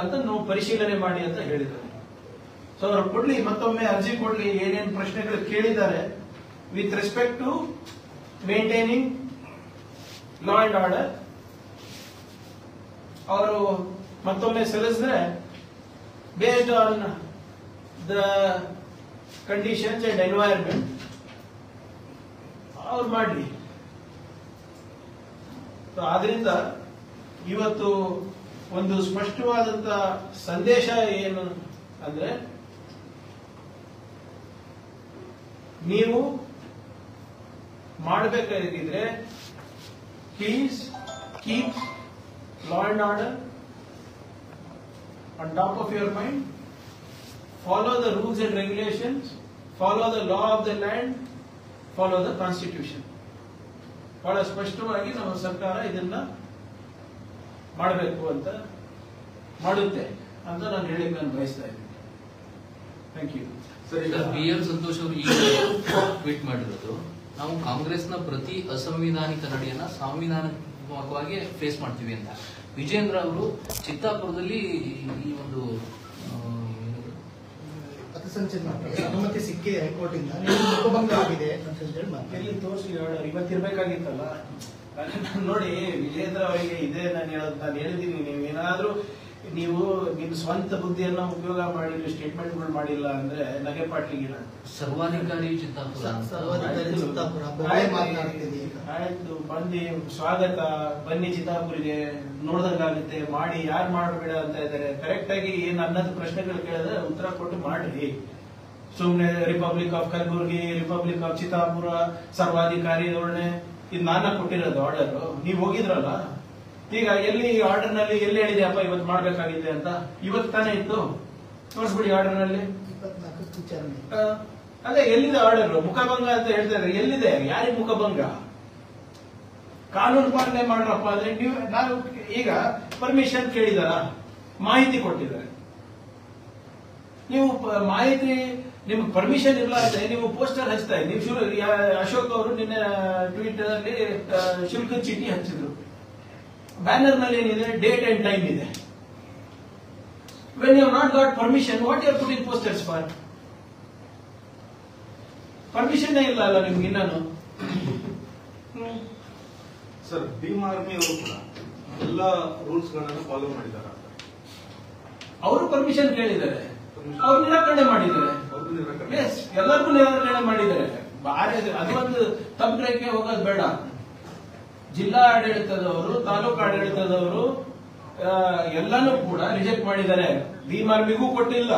ಅಂತ ನಾವು ಪರಿಶೀಲನೆ ಮಾಡಿ ಅಂತ ಹೇಳಿದ್ದಾರೆ. ಸೊ ಅವರು ಕೊಡ್ಲಿ, ಮತ್ತೊಮ್ಮೆ ಅರ್ಜಿ ಕೊಡ್ಲಿ, ಏನೇನು ಪ್ರಶ್ನೆಗಳು ಕೇಳಿದ್ದಾರೆ with respect to maintaining law and order. ಅವರು ಮತ್ತೊಮ್ಮೆ ಸಲ್ಲಿಸಿದ್ರೆ based on the conditions and environment ಅವ್ರು ಮಾಡಲಿ. ಆದ್ರಿಂದ ಇವತ್ತು ಒಂದು ಸ್ಪಷ್ಟವಾದಂತ ಸಂದೇಶ ಏನು ಅಂದ್ರೆ, ನೀವು ಮಾಡಬೇಕಾಗಿದ್ರೆ please keep law and order on top of your mind, follow the rules and regulations, follow the law of the land, follow the constitution. ಬಹಳ ಸ್ಪಷ್ಟವಾಗಿ ನಮ್ಮ ಸರ್ಕಾರ ಇದನ್ನ ಮಾಡಬೇಕು ಅಂತ ಮಾಡುತ್ತೆ ಅಂತ ನಾನು ಹೇಳಿಕ್ಕೆ ನಾನು ಬಯಸ್ತಾ ಇದ್ದೀನಿ. Thank you sir. ಈಗ PR ಸಂತೋಷ್ ಅವರು ಈಗ ಟ್ವೀಟ್ ಮಾಡಿರೋದು, ನಾವು ಕಾಂಗ್ರೆಸ್ನ ಪ್ರತಿ ಅಸಂವಿಧಾನಿಕ ನಡೆಯನ್ನ ಸಂವಿಧಾನಾತ್ಮಕವಾಗಿ ಫೇಸ್ ಮಾಡ್ತೀವಿ ಅಂತ. ವಿಜೇಂದ್ರ ಅವರು ಚಿತ್ತಾಪುರದಲ್ಲಿ ಈ ಒಂದು ಅನುಮತಿ ಸಿಕ್ಕಿ ಹೈಕೋರ್ಟ್ ಇಂದ ಮುಖಭಂಗ ಆಗಿದೆ ಅಂತ ಹೇಳಿ ಎಲ್ಲಿ ತೋರಿಸಿ ಇವತ್ತಿರ್ಬೇಕಾಗಿತ್ತಲ್ಲ. ನೋಡಿ, ವಿಜೇಂದ್ರ ಅವರಿಗೆ ಇದೇ ನಾನು ಹೇಳಿದ್ದೀನಿ, ನೀವೇನಾದ್ರೂ ನೀವು ನಿಮ್ ಸ್ವಂತ ಬುದ್ಧಿಯನ್ನ ಉಪಯೋಗ ಮಾಡಿ ಸ್ಟೇಟ್ಮೆಂಟ್ಗಳು ಮಾಡಿಲ್ಲ ಅಂದ್ರೆ ನಗೆ ಪಾಟ್ಲಿಗಿಲ್ಲ. ಸರ್ವಾಧಿಕಾರಿ ಚಿತ್ತಾಪುರ ಆಯ್ತು, ಬಂದು ಸ್ವಾಗತ, ಬನ್ನಿ ಚಿತ್ತಾಪುರಿಗೆ, ನೋಡ್ದಂಗಾಗುತ್ತೆ, ಮಾಡಿ. ಯಾರು ಮಾಡಬೇಡ ಅಂತ ಇದ್ದಾರೆ? ಕರೆಕ್ಟ್ ಆಗಿ ಏನ್ ಅನ್ನೋದು ಪ್ರಶ್ನೆಗಳು ಕೇಳಿದ್ರೆ ಉತ್ತರ ಕೊಟ್ಟು ಮಾಡ್ರಿ. ಸುಮ್ನೆ republic of Kalaburagi, republic of Chittapur, ಸರ್ವಾಧಿಕಾರಿ ಧೋರಣೆ, ಇದು ನಾನ ಕೊಟ್ಟಿರೋದು ಆರ್ಡರ್. ನೀವು ಹೋಗಿದ್ರಲ್ಲ, ಈಗ ಎಲ್ಲಿ ಆರ್ಡರ್ ನಲ್ಲಿ ಎಲ್ಲಿ ಹೇಳಿದೆ ಅಪ್ಪ ಇವತ್ತು ಮಾಡ್ಬೇಕಾಗಿದೆ ಅಂತ? ಇವತ್ತು ತಾನೇ ಇತ್ತು, ತೋರಿಸ್ಬಿಡಿ ಆರ್ಡರ್ ನಲ್ಲಿ. ಅದೇ ಎಲ್ಲಿದೆ ಆರ್ಡರ್? ಮುಖಭಂಗ ಅಂತ ಹೇಳ್ತಾ ಇದ್ದಾರೆ, ಎಲ್ಲಿದೆ? ಯಾರಿಗೆ ಮುಖಭಂಗ? ಕಾನೂನು ಪಾಲನೆ ಮಾಡ್ರಪ್ಪ ಅಂದ್ರೆ ನೀವು. ನಾವು ಈಗ ಪರ್ಮಿಷನ್ ಕೇಳಿದಾರ, ಮಾಹಿತಿ ಕೊಟ್ಟಿದ್ದಾರೆ. ನೀವು ಮಾಹಿತಿ, ನಿಮ್ಗೆ ಪರ್ಮಿಷನ್ ಇಲ್ಲ ಅಂದ್ರೆ ನೀವು ಪೋಸ್ಟರ್ ಹಚ್ತಾ ಇದ್ದೀವಿ. ನೀವು ಅಶೋಕ್ ಅವರು ನಿನ್ನೆ ಟ್ವಿಟರ್ ಅಲ್ಲಿ ಶುಲ್ಕದ ಚೀಟಿ ಹಚ್ಚಿದ್ರು. ಬ್ಯಾನರ್ ನಲ್ಲಿ ಏನಿದೆ? ಡೇಟ್ ಅಂಡ್ ಟೈಮ್ ಇದೆ. When you have not got permission, what you are putting posters for? Permission ಇಲ್ಲ ಅಲ್ಲ ನಿಮ್ಗೆ ಇನ್ನೂ. ಸರ್, ಭೀಮ್ ಆರ್ಮಿ ಅವರು ಕೂಡ ಎಲ್ಲ ರೂಲ್ಸ್ ಗಳನ್ನ ಫಾಲೋ ಮಾಡಿದ್ದಾರೆ. ಅವರು ಪರ್ಮಿಷನ್ ಕೇಳಿದ್ದಾರೆ, ಅವ್ರು ನಿರಾಕರಣೆ ಮಾಡಿದ್ದಾರೆ. ಎಲ್ಲರಿಗೂ ನಿರಾಕರಣೆ ಮಾಡಿದ್ದಾರೆ. ಅದೊಂದು ತಂತ್ರಕ್ಕೆ ಹೋಗೋದು ಬೇಡ. ಜಿಲ್ಲಾ ಆಡಳಿತದವರು, ತಾಲೂಕು ಆಡಳಿತದವರು ಎಲ್ಲಾನು ಕೂಡ ರಿಜೆಕ್ಟ್ ಮಾಡಿದ್ದಾರೆ. ಭೀಮ್ ಆರ್ಮಿಗೂ ಕೊಟ್ಟಿಲ್ಲ,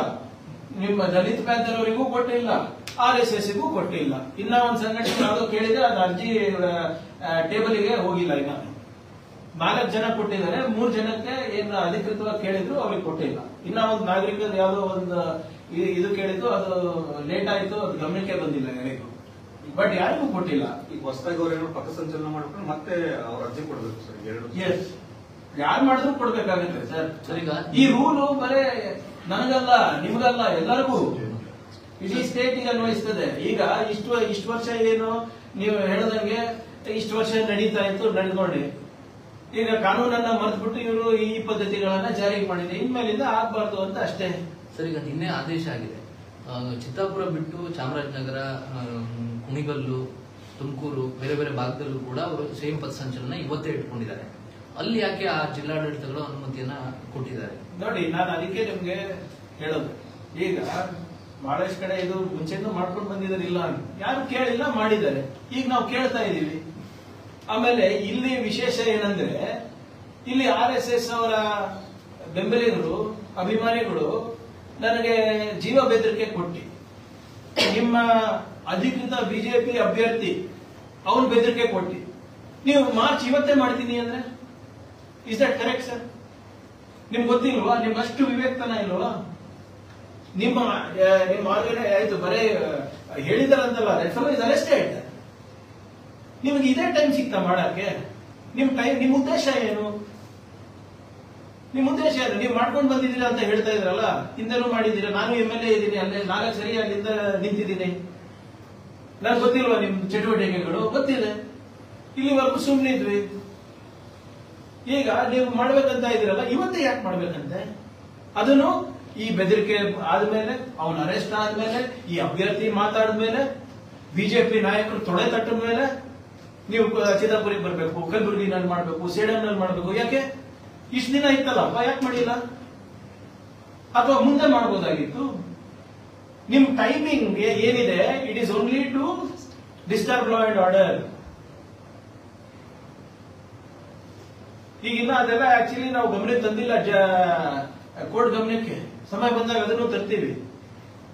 ನಿಮ್ಮ ದಲಿತ್ ಪ್ಯಾಂಥರ್ ಅವರಿಗೂ ಕೊಟ್ಟಿಲ್ಲ, RSSಗೂ ಕೊಟ್ಟಿಲ್ಲ. ಇನ್ನ ಒಂದು ಸಂಘಟನೆ ಯಾವುದೋ ಕೇಳಿದ್ರೆ ಅದು ಅರ್ಜಿ ಟೇಬಲ್ಗೆ ಹೋಗಿಲ್ಲ. ಇನ್ನ 4 ಜನ ಕೊಟ್ಟಿದ್ದಾರೆ, 3 ಜನಕ್ಕೆ ಏನು ಅಧಿಕೃತವಾಗಿ ಕೇಳಿದ್ರು ಅವ್ರಿಗೆ ಕೊಟ್ಟಿಲ್ಲ. ಇನ್ನ ಒಂದು ನಾಗರಿಕರು ಯಾವುದೋ ಒಂದು ಇದು ಕೇಳಿದ್ದು, ಅದು ಲೇಟ್ ಆಯ್ತು, ಅದು ಗಮನಕ್ಕೆ ಬಂದಿಲ್ಲ ಯಾರಿಗೂ. ಬಟ್ ಯಾರಿಗೂ ಕೊಟ್ಟಿಲ್ಲ. ಈಗ ಹೊಸದಾಗಿ ಅವ್ರೇನೋ ಪಕ್ಕ ಸಂಚಲನ ಮಾಡ್ಕೊಂಡು ಮತ್ತೆ ಅವ್ರ ಅರ್ಜಿ ಕೊಡಬೇಕು ಸರ್. ಎಸ್, ಯಾರು ಮಾಡಿದ್ರು ಕೊಡ್ಬೇಕಾಗುತ್ತೆ ಸರ್. ಈ ರೂಲು ಬರೇ ನನಗಲ್ಲ, ನಿಮ್ಗಲ್ಲ, ಎಲ್ಲರಿಗೂ, ಇಡೀ ಸ್ಟೇಟ್ ಗೆ ಅನ್ವಯಿಸ್ತದೆ. ಈಗ ಇಷ್ಟು ವರ್ಷ ಏನು ನೀವು ಹೇಳ್ದಂಗೆ ಇಷ್ಟು ವರ್ಷ ನಡೀತಾ ಇತ್ತು, ನಡೆದುಕೊಂಡಿ. ಈಗ ಕಾನೂನನ್ನ ಮರೆತುಬಿಟ್ಟು ಇವರು ಈ ಪದ್ಧತಿಗಳನ್ನ ಜಾರಿಗೆ ಮಾಡಿದೆ. ಇನ್ಮೇಲಿಂದ ಆಗ್ಬಾರ್ದು ಅಂತ ಅಷ್ಟೇ. ಸರ್, ಈಗ ನಿನ್ನೆ ಆದೇಶ ಆಗಿದೆ, ಚಿತ್ತಾಪುರ ಬಿಟ್ಟು ಚಾಮರಾಜನಗರ, ಕುಣಿಗಲ್ಲು, ತುಮಕೂರು, ಬೇರೆ ಬೇರೆ ಭಾಗದಲ್ಲೂ ಕೂಡ ಅವರು ಸೇಮ್ ಪಥಸಂಚಲನ ಇವತ್ತೇ ಇಟ್ಕೊಂಡಿದ್ದಾರೆ. ಅಲ್ಲಿ ಯಾಕೆ ಆ ಜಿಲ್ಲಾಡಳಿತಗಳು ಅನುಮತಿಯನ್ನ ಕೊಟ್ಟಿದ್ದಾರೆ? ನೋಡಿ, ನಾನು ಅದಕ್ಕೆ ನಿಮ್ಗೆ ಹೇಳೋದು, ಈಗ ಬಹಳಷ್ಟು ಕಡೆ ಇದು ಮುಂಚೆನೂ ಮಾಡ್ಕೊಂಡು ಬಂದಿದ್ದಾರೆ, ಇಲ್ಲ ಅಂತ ಯಾರು ಕೇಳಿಲ್ಲ, ಮಾಡಿದ್ದಾರೆ. ಈಗ ನಾವು ಕೇಳ್ತಾ ಇದ್ದೀವಿ. ಆಮೇಲೆ ಇಲ್ಲಿ ವಿಶೇಷ ಏನಂದ್ರೆ, ಇಲ್ಲಿ RSS ಅವರ ಬೆಂಬಲಿಗರು, ಅಭಿಮಾನಿಗಳು ನನಗೆ ಜೀವ ಬೆದರಿಕೆ ಕೊಟ್ಟಿ, ನಿಮ್ಮ ಅಧಿಕೃತ ಬಿಜೆಪಿ ಅಭ್ಯರ್ಥಿ ಅವನು ಬೆದರಿಕೆ ಕೊಟ್ಟಿ, ನೀವು ಮಾರ್ಚ್ ಇವತ್ತೇ ಮಾಡ್ತೀನಿ ಅಂದ್ರೆ ಇಸ್ ದಟ್ ಕರೆಕ್ಟ್ ಸರ್? ನಿಮ್ಗೆ ಗೊತ್ತಿಲ್ವಾ? ನಿಮ್ಗೆ ಅಷ್ಟು ವಿವೇಕತನ ಇಲ್ವಾ? ನಿಮ್ಮ ಆಯ್ತು ಬರೇ ಹೇಳಿದಾರಂತಲ್ಲ, ಅರೆಸ್ಟೆಡ್. ನಿಮ್ಗೆ ಇದೇ ಟೈಮ್ ಸಿಗ್ತಾ ಮಾಡಕ್ಕೆ? ನಿಮ್ ಉದ್ದೇಶ ಏನು? ನಿಮ್ ಉದ್ದೇಶ ಏನು? ನೀವು ಮಾಡ್ಕೊಂಡು ಬಂದಿದ್ದೀರಾ ಅಂತ ಹೇಳ್ತಾ ಇದ್ರಲ್ಲ, ಹಿಂದೆನೂ ಮಾಡಿದ್ದೀರಾ. ನಾನು MLA ಇದ್ದೀನಿ, ಅಲ್ಲೇ 4 ಸರಿ ಅಲ್ಲಿಂದ ನಿಂತಿದ್ದೀನಿ. ನನ್ಗೆ ಗೊತ್ತಿಲ್ವಾ ನಿಮ್ ಚಟುವಟಿಕೆಗಳು? ಗೊತ್ತಿದೆ. ಇಲ್ಲಿವರೆಗೂ ಸುಮ್ಮನಿದ್ವಿ. ಈಗ ನೀವು ಮಾಡ್ಬೇಕಂತ ಇದ್ದೀರಲ್ಲ, ಇವತ್ತೇ ಯಾಕೆ ಮಾಡ್ಬೇಕಂತೆ? ಅದನ್ನು ಈ ಬೆದರಿಕೆ ಆದ್ಮೇಲೆ, ಅವನ ಅರೆಸ್ಟ್ ಆದ್ಮೇಲೆ, ಈ ಅಭ್ಯರ್ಥಿ ಮಾತಾಡಿದ್ಮೇಲೆ, ಬಿಜೆಪಿ ನಾಯಕರು ತೊಡೆ ತಟ್ಟದ ಮೇಲೆ ನೀವು ಚಿದಂಬರಿಗೆ ಬರಬೇಕು, ಕಲಬುರಗಿನಲ್ಲಿ ಮಾಡಬೇಕು, ಸೇಡಂನಲ್ಲಿ ಮಾಡಬೇಕು. ಯಾಕೆ ಇಷ್ಟು ದಿನ ಇತ್ತಲ್ಲಪ್ಪ, ಯಾಕೆ ಮಾಡಿಲ್ಲ? ಅಥವಾ ಮುಂದೆ ಮಾಡಬಹುದಾಗಿತ್ತು. ನಿಮ್ ಟೈಮಿಂಗ್ ಏನಿದೆ, it is only to disturb law and order. ಈಗಿನ್ನ ಅದೆಲ್ಲ ಆಕ್ಚುಲಿ ನಾವು ಗಮನಕ್ಕೆ ತಂದಿಲ್ಲ, ಕೋರ್ಟ್ ಗಮನಕ್ಕೆ. ಸಮಯ ಬಂದಾಗ ಅದನ್ನು ತರ್ತೀವಿ.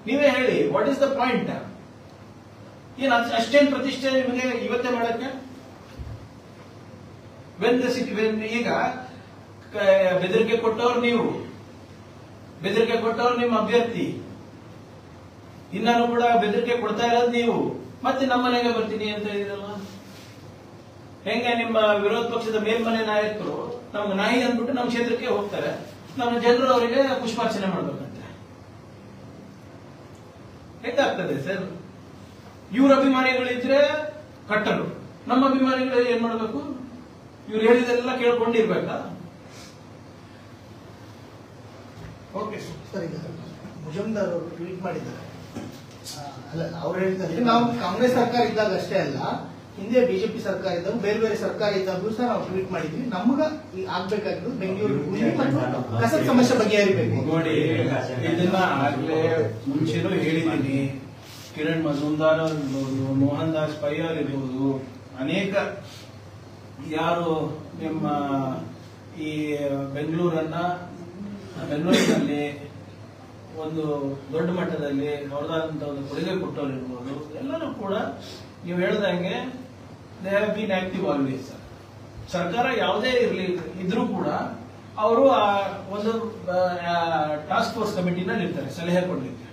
ನೀವೇ ಹೇಳಿ, ವಾಟ್ ಇಸ್ ದ ಪಾಯಿಂಟ್? ಏನ್ ಅಷ್ಟೇನ್ ಪ್ರತಿಷ್ಠೆ ನಿಮಗೆ ಇವತ್ತೇ ಮಾಡಕ್ಕೆ? ಈಗ ಬೆದರಿಕೆ ಕೊಟ್ಟವ್ರು ನೀವು, ಬೆದರಿಕೆ ಕೊಟ್ಟವ್ರು ನಿಮ್ಮ ಅಭ್ಯರ್ಥಿ, ಇನ್ನಾನು ಕೂಡ ಬೆದರಿಕೆ ಕೊಡ್ತಾ ಇರೋದು ನೀವು. ಮತ್ತೆ ನಮ್ಮ ಮನೆಗೆ ಬರ್ತೀನಿ ಅಂತ ಇರಲ್ಲ. ಹೆಂಗೆ ನಿಮ್ಮ ವಿರೋಧ ಪಕ್ಷದ ಮೇಲ್ಮನೆ ನಾಯಕರು ನಮ್ಗೆ ನಾಯಿ ಅಂದ್ಬಿಟ್ಟು ನಮ್ಮ ಕ್ಷೇತ್ರಕ್ಕೆ ಹೋಗ್ತಾರೆ, ನಮ್ಮ ಜನರು ಅವರಿಗೆ ಪುಷ್ಪಾರ್ಚನೆ ಮಾಡ್ಬೇಕಂತೆ. ಹೇಗಾಗ್ತದೆ ಸರ್? ಇವ್ರ ಅಭಿಮಾನಿಗಳಿದ್ರೆ ಕಟ್ಟಲು, ನಮ್ಮ ಅಭಿಮಾನಿಗಳು ಏನ್ ಮಾಡ್ಬೇಕು? ಇವ್ರು ಹೇಳಿದೆಲ್ಲ ಕೇಳ್ಕೊಂಡಿರ್ಬೇಕಾ? ಓಕೆ ಸರ್, ಈಗ ಮುಜುಮ್ದಾರ್ ಅವರು ಟ್ವೀಟ್ ಮಾಡಿದ್ದಾರೆ. ಅಲ್ಲ, ಅವ್ರು ಹೇಳಿದ್ದಾರೆ ನಾವು ಕಾಂಗ್ರೆಸ್ ಸರ್ಕಾರ ಇದ್ದಾಗ ಅಷ್ಟೇ ಅಲ್ಲ, ಹಿಂದೆ ಬಿಜೆಪಿ ಸರ್ಕಾರ ಇದ್ದಾಗ, ಬೇರೆ ಬೇರೆ ಸರ್ಕಾರ ಇದ್ದಾಗೂ ಸಹ ನಾವು ಟ್ವೀಟ್ ಮಾಡಿದ್ವಿ. ನಮಗ ಈಗ ಆಗ್ಬೇಕಾಗಿದ್ದು ಬೆಂಗಳೂರು ಮತ್ತು ಕಸದ ಸಮಸ್ಯೆ ಬಗೆಹರಿಬೇಕು. ನೋಡಿ, ಇದನ್ನ ಆಗ್ಲೇ ಮುಂಚೆನೂ ಹೇಳಿದ್ದೀನಿ. ಕಿರಣ್ ಮಜುಮ್ದಾರ್ ಇರ್ಬೋದು, ಮೋಹನ್ ದಾಸ್ ಪೈ ಇರ್ಬೋದು, ಅನೇಕ ಯಾರು ನಿಮ್ಮ ಈ ಬೆಂಗಳೂರಿನಲ್ಲಿ ಒಂದು ದೊಡ್ಡ ಮಟ್ಟದಲ್ಲಿ ಅವ್ರದಾದಂತ ಒಂದು ಕೊಡುಗೆ ಕೊಟ್ಟವ್ರು ಇರ್ಬೋದು, ಎಲ್ಲರೂ ಕೂಡ ನೀವು ಹೇಳ್ದಂಗೆ they have been active always. ಸರ್ಕಾರ ಯಾವುದೇ ಇದ್ರೂ ಕೂಡ ಅವರು ಒಂದು ಟಾಸ್ಕ್ ಫೋರ್ಸ್ ಕಮಿಟಿನಲ್ಲಿ ಇರ್ತಾರೆ ಸಲಹೆ ಕೊಡ್ಲಿಕ್ಕೆ.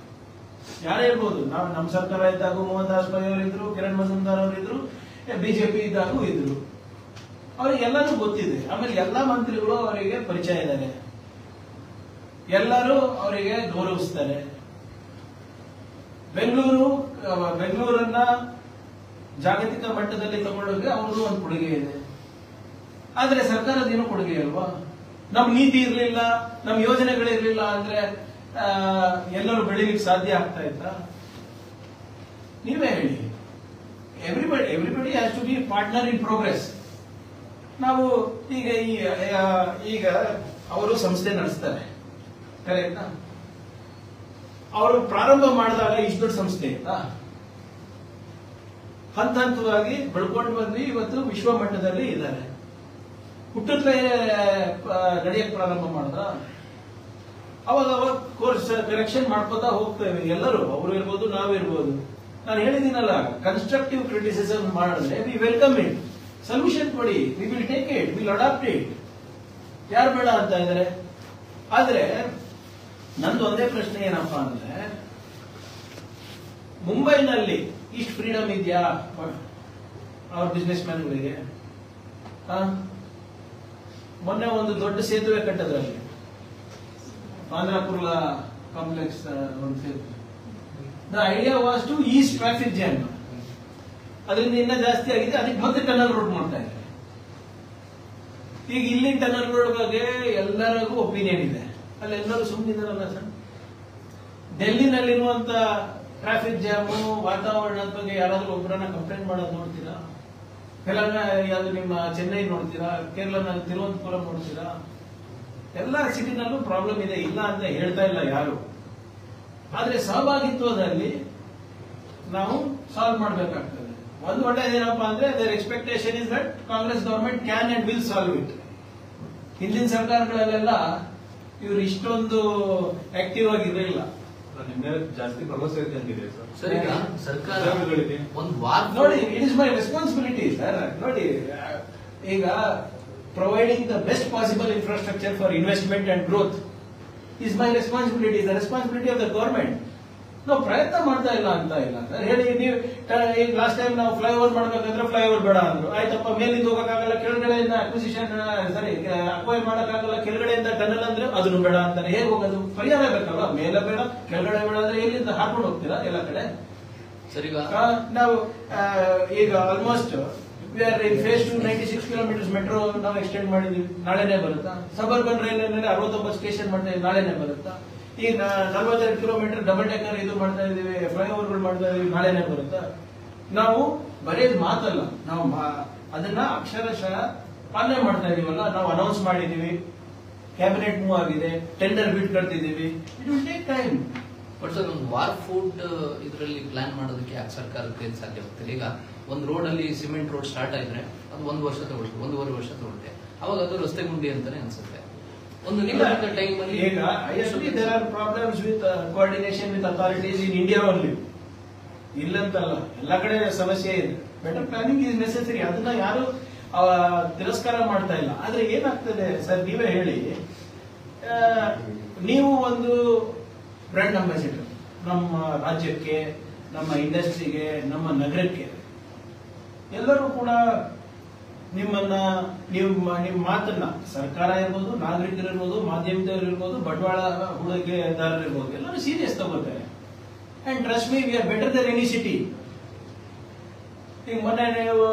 ಯಾರೇ ಇರ್ಬೋದು, ನಾವು ನಮ್ಮ ಸರ್ಕಾರ ಇದ್ದಾಗೂ ಮೋಹನ್ ದಾಸ್ ಪೈ ಅವರಿದ್ರು, ಕಿರಣ್ ಮಜುಮ್ದಾರ್ ಅವರಿದ್ರು, ಬಿಜೆಪಿ ಇದ್ದಾಗೂ ಇದ್ರು. ಅವರಿಗೆಲ್ಲರೂ ಗೊತ್ತಿದೆ. ಆಮೇಲೆ ಎಲ್ಲಾ ಮಂತ್ರಿಗಳು ಅವರಿಗೆ ಪರಿಚಯ ಇದ್ದಾರೆ, ಎಲ್ಲರೂ ಅವರಿಗೆ ಗೌರವಿಸ್ತಾರೆ. ಬೆಂಗಳೂರನ್ನ ಜಾಗತಿಕ ಮಟ್ಟದಲ್ಲಿ ತಗೊಂಡೋಗಿ ಅವ್ರದ್ದು ಒಂದು ಕೊಡುಗೆ ಇದೆ. ಆದ್ರೆ ಸರ್ಕಾರದ ಏನೋ ಕೊಡುಗೆ ಅಲ್ವಾ? ನಮ್ ನೀತಿ ಇರ್ಲಿಲ್ಲ, ನಮ್ ಯೋಜನೆಗಳಿರ್ಲಿಲ್ಲ ಅಂದ್ರೆ ಎಲ್ಲರೂ ಬೆಳಿಲಿಕ್ಕೆ ಸಾಧ್ಯ ಆಗ್ತಾ ಇತ್ತ? ನೀವೇ ಹೇಳಿ. Everybody has to be partner in progress. ನಾವು ಈಗ ಅವರು ಸಂಸ್ಥೆ ನಡೆಸ್ತಾರೆ, ಕರೆಕ್ಟಾ? ಅವರು ಪ್ರಾರಂಭ ಮಾಡಿದಾಗ ಇಷ್ಟು ದೊಡ್ಡ ಸಂಸ್ಥೆ ಇತ್ತಾ? ಹಂತ ಹಂತವಾಗಿ ಬೆಳ್ಕೊಂಡು ಬಂದ್ವಿ. ಇವತ್ತು ವಿಶ್ವ ಮಟ್ಟದಲ್ಲಿ ಇದ್ದಾರೆ. ಹುಟ್ಟುತ್ತಲೇ ನಡೆಯಕ್ಕೆ ಪ್ರಾರಂಭ ಮಾಡಿದ್ರ? ಅವಾಗ ಕೋರ್ಸ್ ಕರೆಕ್ಷನ್ ಮಾಡ್ಕೋತಾ ಹೋಗ್ತೇವೆ ಎಲ್ಲರೂ, ಅವರು ಇರ್ಬೋದು, ನಾವಿರ್ಬೋದು. ನಾನು ಹೇಳಿದ್ದೀನಲ್ಲ, ಕನ್ಸ್ಟ್ರಕ್ಟಿವ್ ಕ್ರಿಟಿಸಿಸಮ್ ಮಾಡಿದ್ರೆ ವಿ ವೆಲ್ಕಮ್ ಇಟ್. ಸೊಲ್ಯೂಷನ್ ಕೊಡಿ, we will take it, will adapt it. ಯಾರು ಬೇಡ ಅಂತ ಇದ್ದಾರೆ? ಆದ್ರೆ ನಂದು ಒಂದೇ ಪ್ರಶ್ನೆ ಏನಪ್ಪಾ ಅಂದ್ರೆ, ಮುಂಬೈನಲ್ಲಿ ಇಷ್ಟು ಫ್ರೀಡಮ್ ಇದೆಯಾ ಅವ್ರ ಬಿಸ್ನೆಸ್ ಮ್ಯಾನ್ಗಳಿಗೆ? ಮೊನ್ನೆ ಒಂದು ದೊಡ್ಡ ಸೇತುವೆ ಕಟ್ಟದ್ರಲ್ಲಿ, ಆಂಧ್ರಪುರ್ಲಾ ಕಾಂಪ್ಲೆಕ್ಸ್ ಒಂದು ಸೇತುವೆ. The idea was to is traffic jam. ಅದರಿಂದ ಇನ್ನ ಜಾಸ್ತಿ ಆಗಿದೆ, ಅದಕ್ಕೆ ಮತ್ತೆ ಟನಲ್ ರೋಡ್ ಮಾಡ್ತಾ ಇದ್ದಾರೆ. ಈಗ ಇಲ್ಲಿ ಟನಲ್ ರೋಡ್ ಬಗ್ಗೆ ಎಲ್ಲರಿಗೂ ಒಪಿನಿಯನ್ ಇದೆ, ಅಲ್ಲಿ ಎಲ್ಲರೂ ಸುಮ್ಮನಿದಾರಲ್ಲ ಸರ್. ಡೆಲ್ಲಿನಲ್ಲಿರುವಂತ ಟ್ರಾಫಿಕ್ ಜಾಮು, ವಾತಾವರಣದ ಬಗ್ಗೆ ಯಾರಾದ್ರೂ ಒಬ್ಬರನ್ನ ಕಂಪ್ಲೇಂಟ್ ಮಾಡೋದು ನೋಡ್ತೀರಾ? ಯಾವ್ದು ನಿಮ್ಮ ಚೆನ್ನೈ ನೋಡ್ತೀರಾ? ಕೇರಳನಲ್ಲಿ ತಿರುವನಂತಪುರಂ ನೋಡ್ತೀರಾ? ಎಲ್ಲ ಸಿಟಿನಲ್ಲೂ ಪ್ರಾಬ್ಲಮ್ ಇದೆ, ಇಲ್ಲ ಅಂತ ಹೇಳ್ತಾ ಇಲ್ಲ ಯಾರು. ಆದ್ರೆ ಸಹಭಾಗಿತ್ವದಲ್ಲಿ ನಾವು ಸಾಲ್ವ್ ಮಾಡಬೇಕಾಗ್ತದೆ. ಒಂದು ಒಳ್ಳೆಯದೇನಪ್ಪಾ ಅಂದ್ರೆ there expectation is that Congress government can and will solve it. ಹಿಂದಿನ ಸರ್ಕಾರಗಳಲ್ಲೆಲ್ಲ ಇವ್ರು ಇಷ್ಟೊಂದು ಆಕ್ಟಿವ್ ಆಗಿರಲಿಲ್ಲ. ನಿನ್ನೆ ಜಾಸ್ತಿ ಭರವಸೆ ಇದ್ದಂಗಿದೆ ಸರ್. ಈಗ ಸರ್ಕಾರ ಸರ್ಕಾರಗಳಿಗೆ ಒಂದು ವಾರ ನೋಡಿ, it is my responsibility sir. ನೋಡಿ, ಈಗ providing the best possible infrastructure for investment and growth is my responsibility, the responsibility of the government. ನಾವು ಪ್ರಯತ್ನ ಮಾಡ್ತಾ ಇಲ್ಲ ಅಂತ ಇಲ್ಲ ಸರ್. ಹೇಳಿ ನೀವು, ಈಗ ಲಾಸ್ಟ್ ಟೈಮ್ ನಾವು ಫ್ಲೈಓವರ್ ಮಾಡ್ಬೇಕಂದ್ರೆ ಫ್ಲೈಓವರ್ ಬೇಡ ಅಂದ್ರು. ಆಯ್ತಪ್ಪ, ಮೇಲಿಂದ ಹೋಗಕ್ಕಾಗಲ್ಲ, ಕೆಳಗಡೆಯಿಂದ ಅಕ್ವಿಸಿಷನ್ ಅಕ್ವೈರ್ ಮಾಡಕ್ಕಾಗಲ್ಲ, ಕೆಳಗಡೆಯಿಂದ ಟನಲ್ ಅಂದ್ರೆ ಅದನ್ನು ಬೇಡ ಅಂತಾರೆ. ಹೇಗೆ ಹೋಗೋದು? ಪರಿಹಾರ ಬೇಕಲ್ಲ. ಮೇಲೆ ಬೇಡ, ಕೆಳಗಡೆ ಬೇಡ ಅಂದ್ರೆ ಎಲ್ಲಿಂದ ಹಾಕೊಂಡು ಹೋಗ್ತೀರಾ ಎಲ್ಲ ಕಡೆ? ಸರ್, ಈಗ ನಾವು ಈಗ almost we are in phase 2 96 kilometres metro ನಾವು ಎಕ್ಸ್ಟೆಂಡ್ ಮಾಡಿದೀವಿ. ನಾಳೆನೆ ಬರುತ್ತಾ? ಸಬರ್ಬನ್ ರೈಲ್ನಲ್ಲಿ 69 ಸ್ಟೇಷನ್ ಮಾಡ್ತಾ ಇದ್ದೀವಿ, ನಾಳೆನೆ ಬರುತ್ತಾ? ಈಗ 42 ಕಿಲೋಮೀಟರ್ ಡಬಲ್ ಡೆಕ್ಕರ್ ಇದು ಮಾಡ್ತಾ ಇದೀವಿ, ಫ್ಲೈಓವರ್ಗಳು ಮಾಡ್ತಾ ಇದೀವಿ, ನಾಳೆನೆ ಬರುತ್ತಾ? ನಾವು ಬರೆಯೋದು ಮಾತಲ್ಲ, ನಾವು ಅದನ್ನ ಅಕ್ಷರಶಃ ಪಾಲನೆ ಮಾಡ್ತಾ ಇದೀವಲ್ಲ. ನಾವು ಅನೌನ್ಸ್ ಮಾಡಿದೀವಿ, ಕ್ಯಾಬಿನೆಟ್ ಮೂವ್ ಆಗಿದೆ, ಟೆಂಡರ್ ಬಿಡ್ ಕಟ್ತಿದೀವಿ. It will take time. But sir, ಒಂದು ವಾರ್ ಫುಡ್ ಇದರಲ್ಲಿ ಪ್ಲಾನ್ ಮಾಡೋದಕ್ಕೆ ಯಾಕೆ ಸರ್ಕಾರಕ್ಕೆ ಸಾಧ್ಯ ಆಗ್ತಿಲ್ಲ? ಈಗ ಒಂದು ರೋಡ್ ಅಲ್ಲಿ ಸಿಮೆಂಟ್ ರೋಡ್ ಸ್ಟಾರ್ಟ್ ಆಗಿದ್ರೆ ಅದು 1 ವರ್ಷ ತಗೊಳ್ಳುತ್ತೆ, 1.5 ವರ್ಷ ತಗೊಳುತ್ತೆ. ಅವಾಗ ಅದು ರಸ್ತೆ ಗುಂಡಿ ಅಂತಾನೆ ಅನ್ಸುತ್ತೆ. ಒಂದು ನಿಗದಿತ ಟೈಮ್ ಅಲ್ಲಿ ಈಗ there are problems with coordination with authorities in India only. ಇಲ್ಲಂತಲ್ಲ, ಎಲ್ಲ ಕಡೆ ಸಮಸ್ಯೆ ಇದೆ. Better planning is necessary. ಅದನ್ನ ಯಾರು ತಿರಸ್ಕಾರ ಮಾಡ್ತಾ ಇಲ್ಲ. ಆದ್ರೆ ಏನಾಗ್ತದೆ ಸರ್, ನೀವೇ ಹೇಳಿ, ನೀವು ಒಂದು ಬ್ರ್ಯಾಂಡ್ ಅಂಬಾಸಿಡರ್ ನಮ್ಮ ರಾಜ್ಯಕ್ಕೆ, ನಮ್ಮ ಇಂಡಸ್ಟ್ರಿಗೆ, ನಮ್ಮ ನಗರಕ್ಕೆ. ಎಲ್ಲರೂ ಕೂಡ ನಿಮ್ಮನ್ನ ನಿಮ್ಮ ಮಾತನ್ನ, ಸರ್ಕಾರ ಇರ್ಬೋದು, ನಾಗರಿಕರಿರ್ಬೋದು, ಮಾಧ್ಯಮದವರು ಇರ್ಬೋದು, ಬಂಡವಾಳ ಹೂಡಿಕೆದಾರರು ಇರ್ಬೋದು, ಎಲ್ಲರೂ ಸೀರಿಯಸ್ ತಗೋತಾರೆ. And trust me, we are better than any city. ಈಗ ಮೊನ್ನೆ ನೀವು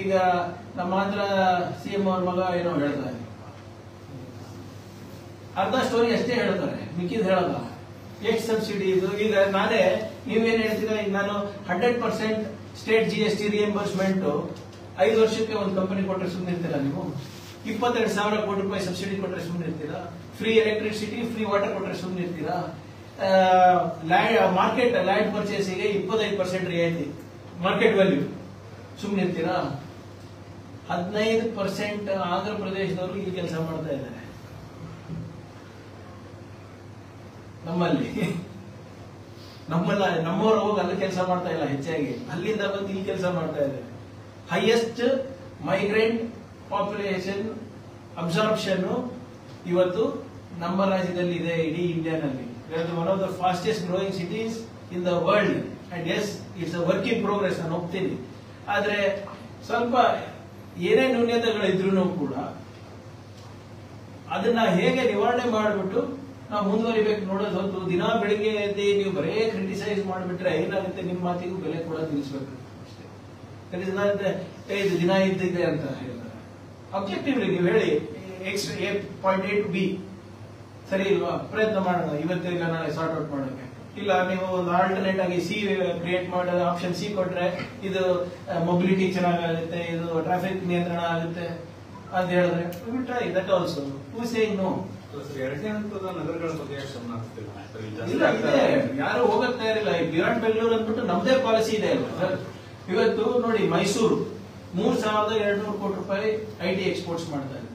ಈಗ ನಮ್ಮ ಆಂಧ್ರ ಸಿಎಂ ಅವ್ರ ಮಗ ಏನೋ ಹೇಳ್ತಾರೆ, ಅರ್ಧ ಸ್ಟೋರಿ ಅಷ್ಟೇ ಹೇಳ್ತಾರೆ, ಮಿಕ್ಕಿದ್ ಹೇಳಲ್ಲ. ಎಷ್ಟು ಸಬ್ಸಿಡಿ ಇದು? ಈಗ ನಾನೇ, ನೀವೇನ್ ಹೇಳ್ತೀರಾ, ಈಗ ನಾನು 100% ಸ್ಟೇಟ್ GST ರಿಯಂಬರ್ಸ್ಮೆಂಟ್ 5 ವರ್ಷಕ್ಕೆ ಒಂದು ಕಂಪನಿ ಕೊಟ್ಟರೆ ಸುಮ್ಮನೆ ಇರ್ತೀರಾ ನೀವು? 22,000 ಕೋಟಿ ರೂಪಾಯಿ ಸಬ್ಸಿಡಿ ಕೊಟ್ಟರೆ ಸುಮ್ಮನೆ ಇರ್ತೀರಾ? ಫ್ರೀ ಎಲೆಕ್ಟ್ರಿಸಿಟಿ, ಫ್ರೀ ವಾಟರ್ ಕೊಟ್ಟರೆ ಸುಮ್ಮನೆ ಇರ್ತೀರಾ? ಮಾರ್ಕೆಟ್ ಲ್ಯಾಂಡ್ ಪರ್ಚೇಸಿಗೆ 25% ರಿಯಾಯಿತಿ, ಮಾರ್ಕೆಟ್ ವ್ಯಾಲ್ಯೂ, ಸುಮ್ಮನೆ ಇರ್ತೀರಾ? 15% ಆಂಧ್ರ ಪ್ರದೇಶದವರು ಇಲ್ಲಿ ಕೆಲಸ ಮಾಡ್ತಾ ಇದ್ದಾರೆ. ನಮ್ಮವರು ಹೋಗಿ ಅಲ್ಲಿ ಕೆಲಸ ಮಾಡ್ತಾ ಇಲ್ಲ, ಹೆಚ್ಚಾಗಿ ಅಲ್ಲಿಂದ ಬಂದು ಇಲ್ಲಿ ಕೆಲಸ ಮಾಡ್ತಾ ಇದ್ದಾರೆ. ಹೈಯೆಸ್ಟ್ ಮೈಗ್ರೆಂಟ್ ಪಾಪ್ಯುಲೇಷನ್ ಅಬ್ಸಾರ್ಪ್ಷನ್ ಇವತ್ತು ನಮ್ಮ ರಾಜ್ಯದಲ್ಲಿ ಇದೆ, ಇಡೀ ಇಂಡಿಯಾನಲ್ಲಿ. One of the fastest growing cities in the world. And yes, it's a work in progress, ನಾನು ಹೋಗ್ತೀನಿ. ಆದ್ರೆ ಸ್ವಲ್ಪ ಏನೇ ನ್ಯೂನ್ಯತೆಗಳಿದ್ರು ಕೂಡ ಅದನ್ನ ಹೇಗೆ ನಿವಾರಣೆ ಮಾಡಿಬಿಟ್ಟು ನಾವು ಮುಂದುವರಿಬೇಕು ನೋಡೋದು ಹೊತ್ತು. ದಿನ ಬೆಳಿಗ್ಗೆ ಎದ್ದು ನೀವು ಬರೇ ಕ್ರಿಟಿಸೈಸ್ ಮಾಡಿಬಿಟ್ರೆ ಏನಾಗುತ್ತೆ? ನಿಮ್ಮ ಮಾತಿಗೂ ಬೆಲೆ ಕೂಡ ತಿಳಿಸ್ಬೇಕು ಅಷ್ಟೇ. ಇದು ದಿನ ಇದ್ದಿದೆ ಅಂತ ಹೇಳ್ತಾರೆ. ಅಬ್ಜೆಕ್ಟಿವ್ಲಿ ನೀವು ಹೇಳಿ, ಪಾಯಿಂಟ್ A to B ಸರಿ ಇಲ್ವಾ? ಪ್ರಯತ್ನ ಮಾಡೋಣ, ಇವತ್ತಿಲ್ಲ ನಾಳೆ ಸಾರ್ಟ್ ಔಟ್ ಮಾಡೋಕೆ. ಇಲ್ಲ, ನೀವು ಒಂದು ಆಲ್ಟರ್ನೇಟ್ ಆಗಿ C ಕ್ರಿಯೇಟ್ ಮಾಡೋ ಆಪ್ಷನ್ C ಕೊಟ್ರೆ ಇದು ಮೊಬಿಲಿಟಿ ಚೆನ್ನಾಗುತ್ತೆ, ಇದು ಟ್ರಾಫಿಕ್ ನಿಯಂತ್ರಣ ಆಗುತ್ತೆ ಅಂತ ಹೇಳಿದ್ರೆ try that also. Who saying no? ಎರಡನೇ ಹಂತದ ನಗರಗಳ ಬಗ್ಗೆ ಗಮನ ಹರಿಸ್ತಿಲ್ಲ. ಇಲ್ಲ, ಇದೆ, ಯಾರು ಹೋಗಕ್ ತಯಾರಿಲ್ಲ. ಈ ಬಿರಾಂಡ್ ಬೆಂಗಳೂರು ಅಂದ್ಬಿಟ್ಟು ನಮ್ದೇ ಪಾಲಿಸಿ ಇದೆ ಅಲ್ವಾ ಸರ್? ಇವತ್ತು ನೋಡಿ, ಮೈಸೂರು 3,200 ಕೋಟಿ ರೂಪಾಯಿ IT ಎಕ್ಸ್ಪೋರ್ಟ್ಸ್ ಮಾಡ್ತಾ ಇದೆ.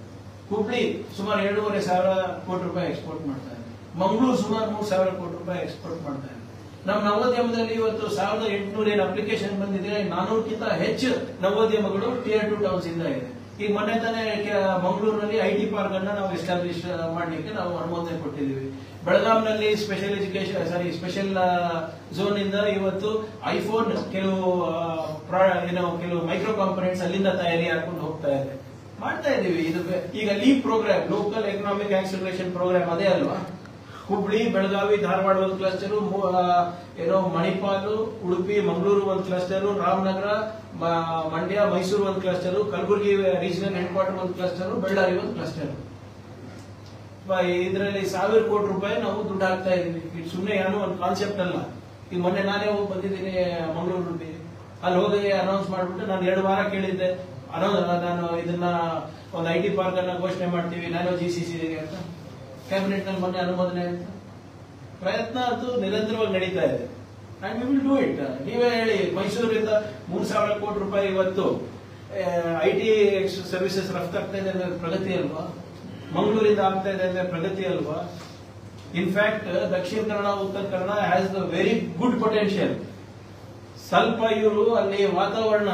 ಹುಬ್ಳಿ ಸುಮಾರು 7,500 ಕೋಟಿ ರೂಪಾಯಿ ಎಕ್ಸ್ಪೋರ್ಟ್ ಮಾಡ್ತಾ ಇದೆ. ಮಂಗಳೂರು ಸುಮಾರು 3,000 ಕೋಟಿ ರೂಪಾಯಿ ಎಕ್ಸ್ಪೋರ್ಟ್ ಮಾಡ್ತಾ ಇದೆ. ನಮ್ಮ ನವೋದ್ಯಮದಲ್ಲಿ ಇವತ್ತು 1,800 ಏನು ಅಪ್ಲಿಕೇಶನ್ ಬಂದಿದೆ, 400ಕ್ಕಿಂತ ಹೆಚ್ಚು ನವೋದ್ಯಮಗಳು Tier 2 ಟೌನ್ಸ್ ಇಂದ ಇದೆ. ಈಗ ಮೊನ್ನೆ ತಾನೇ ಮಂಗಳೂರಿನಲ್ಲಿ IT ಪಾರ್ಕ್ ಅನ್ನ ನಾವು ಎಸ್ಟಾಬ್ಲಿಷ್ ಮಾಡ್ಲಿಕ್ಕೆ ನಾವು ಅನುಮೋದನೆ ಕೊಟ್ಟಿದ್ದೀವಿ. ಬೆಳಗಾಂನಲ್ಲಿ ಸ್ಪೆಷಲ್ ಸ್ಪೆಷಲ್ ಝೋನ್ ಇಂದ ಇವತ್ತು ಐಫೋನ್ ಕೆಲವು ಮೈಕ್ರೋ ಕಾಂಪೊನೆಂಟ್ಸ್ ಅಲ್ಲಿಂದ ತಯಾರಿ ಹಾಕೊಂಡು ಹೋಗ್ತಾ ಇದೆ, ಮಾಡ್ತಾ ಇದೀವಿ. ಇದು ಈಗ leap programme, local economic acceleration programme, ಅದೇ ಅಲ್ವಾ? ಹುಬ್ಳಿ, ಬೆಳಗಾವಿ, ಧಾರವಾಡ ಒಂದು ಕ್ಲಸ್ಟರು, ಮಣಿಪಾಲು, ಉಡುಪಿ, ಮಂಗಳೂರು ಒಂದು ಕ್ಲಸ್ಟರು, ರಾಮನಗರ, ಮಂಡ್ಯ, ಮೈಸೂರು ಒಂದು cluster, Kalaburagi regional head quarter ಒಂದು ಕ್ಲಸ್ಟರು, ಬಳ್ಳಾರಿ ಒಂದು ಕ್ಲಸ್ಟರ್. ಇದರಲ್ಲಿ 1,000 ಕೋಟಿ ರೂಪಾಯಿ ನಾವು ದುಡ್ಡು ಹಾಕ್ತಾ ಇದೀವಿ. ಇದು ಸುಮ್ಮನೆ ಏನೋ ಒಂದು ಕಾನ್ಸೆಪ್ಟ್ ಅಲ್ಲ. ಈಗ ಮೊನ್ನೆ ನಾನೇ ಹೋಗಿ ಬಂದಿದ್ದೀನಿ ಮಂಗಳೂರು. ಅಲ್ಲಿ ಹೋಗಿ ಅನೌನ್ಸ್ ಮಾಡ್ಬಿಟ್ಟು ನಾನು 2 ವಾರ ಕೇಳಿದ್ದೆ, ನಾನು ಇದನ್ನ ಒಂದು IT ಪಾರ್ಕ್ ಅನ್ನ ಘೋಷಣೆ ಮಾಡ್ತೀವಿ, ನಾನು GCC ಅಂತ. ಕ್ಯಾಬಿನೆಟ್ ನಲ್ಲಿ ಮೊನ್ನೆ ಅನುಮೋದನೆ ಆಯ್ತು. ಪ್ರಯತ್ನ ಅದು ನಿರಂತರವಾಗಿ ನಡೀತಾ ಇದೆ. And we will do it. ನೀವೇ ಹೇಳಿ, ಮೈಸೂರಿಂದ 3,000 ಕೋಟಿ ರೂಪಾಯಿ ಇವತ್ತು IT ಸರ್ವಿಸಸ್ ರಫ್ತಾಗ್ತಾ ಇದೆ ಅಂದ್ರೆ ಪ್ರಗತಿ ಅಲ್ವಾ? ಮಂಗಳೂರಿಂದ ಆಗ್ತಾ ಇದೆ ಅಂದ್ರೆ ಪ್ರಗತಿ ಅಲ್ವಾ? In fact Dakshina Kannada, Uttara Kannada has the very good potential. ಸ್ವಲ್ಪ ಇವರು ಅಲ್ಲಿ ವಾತಾವರಣ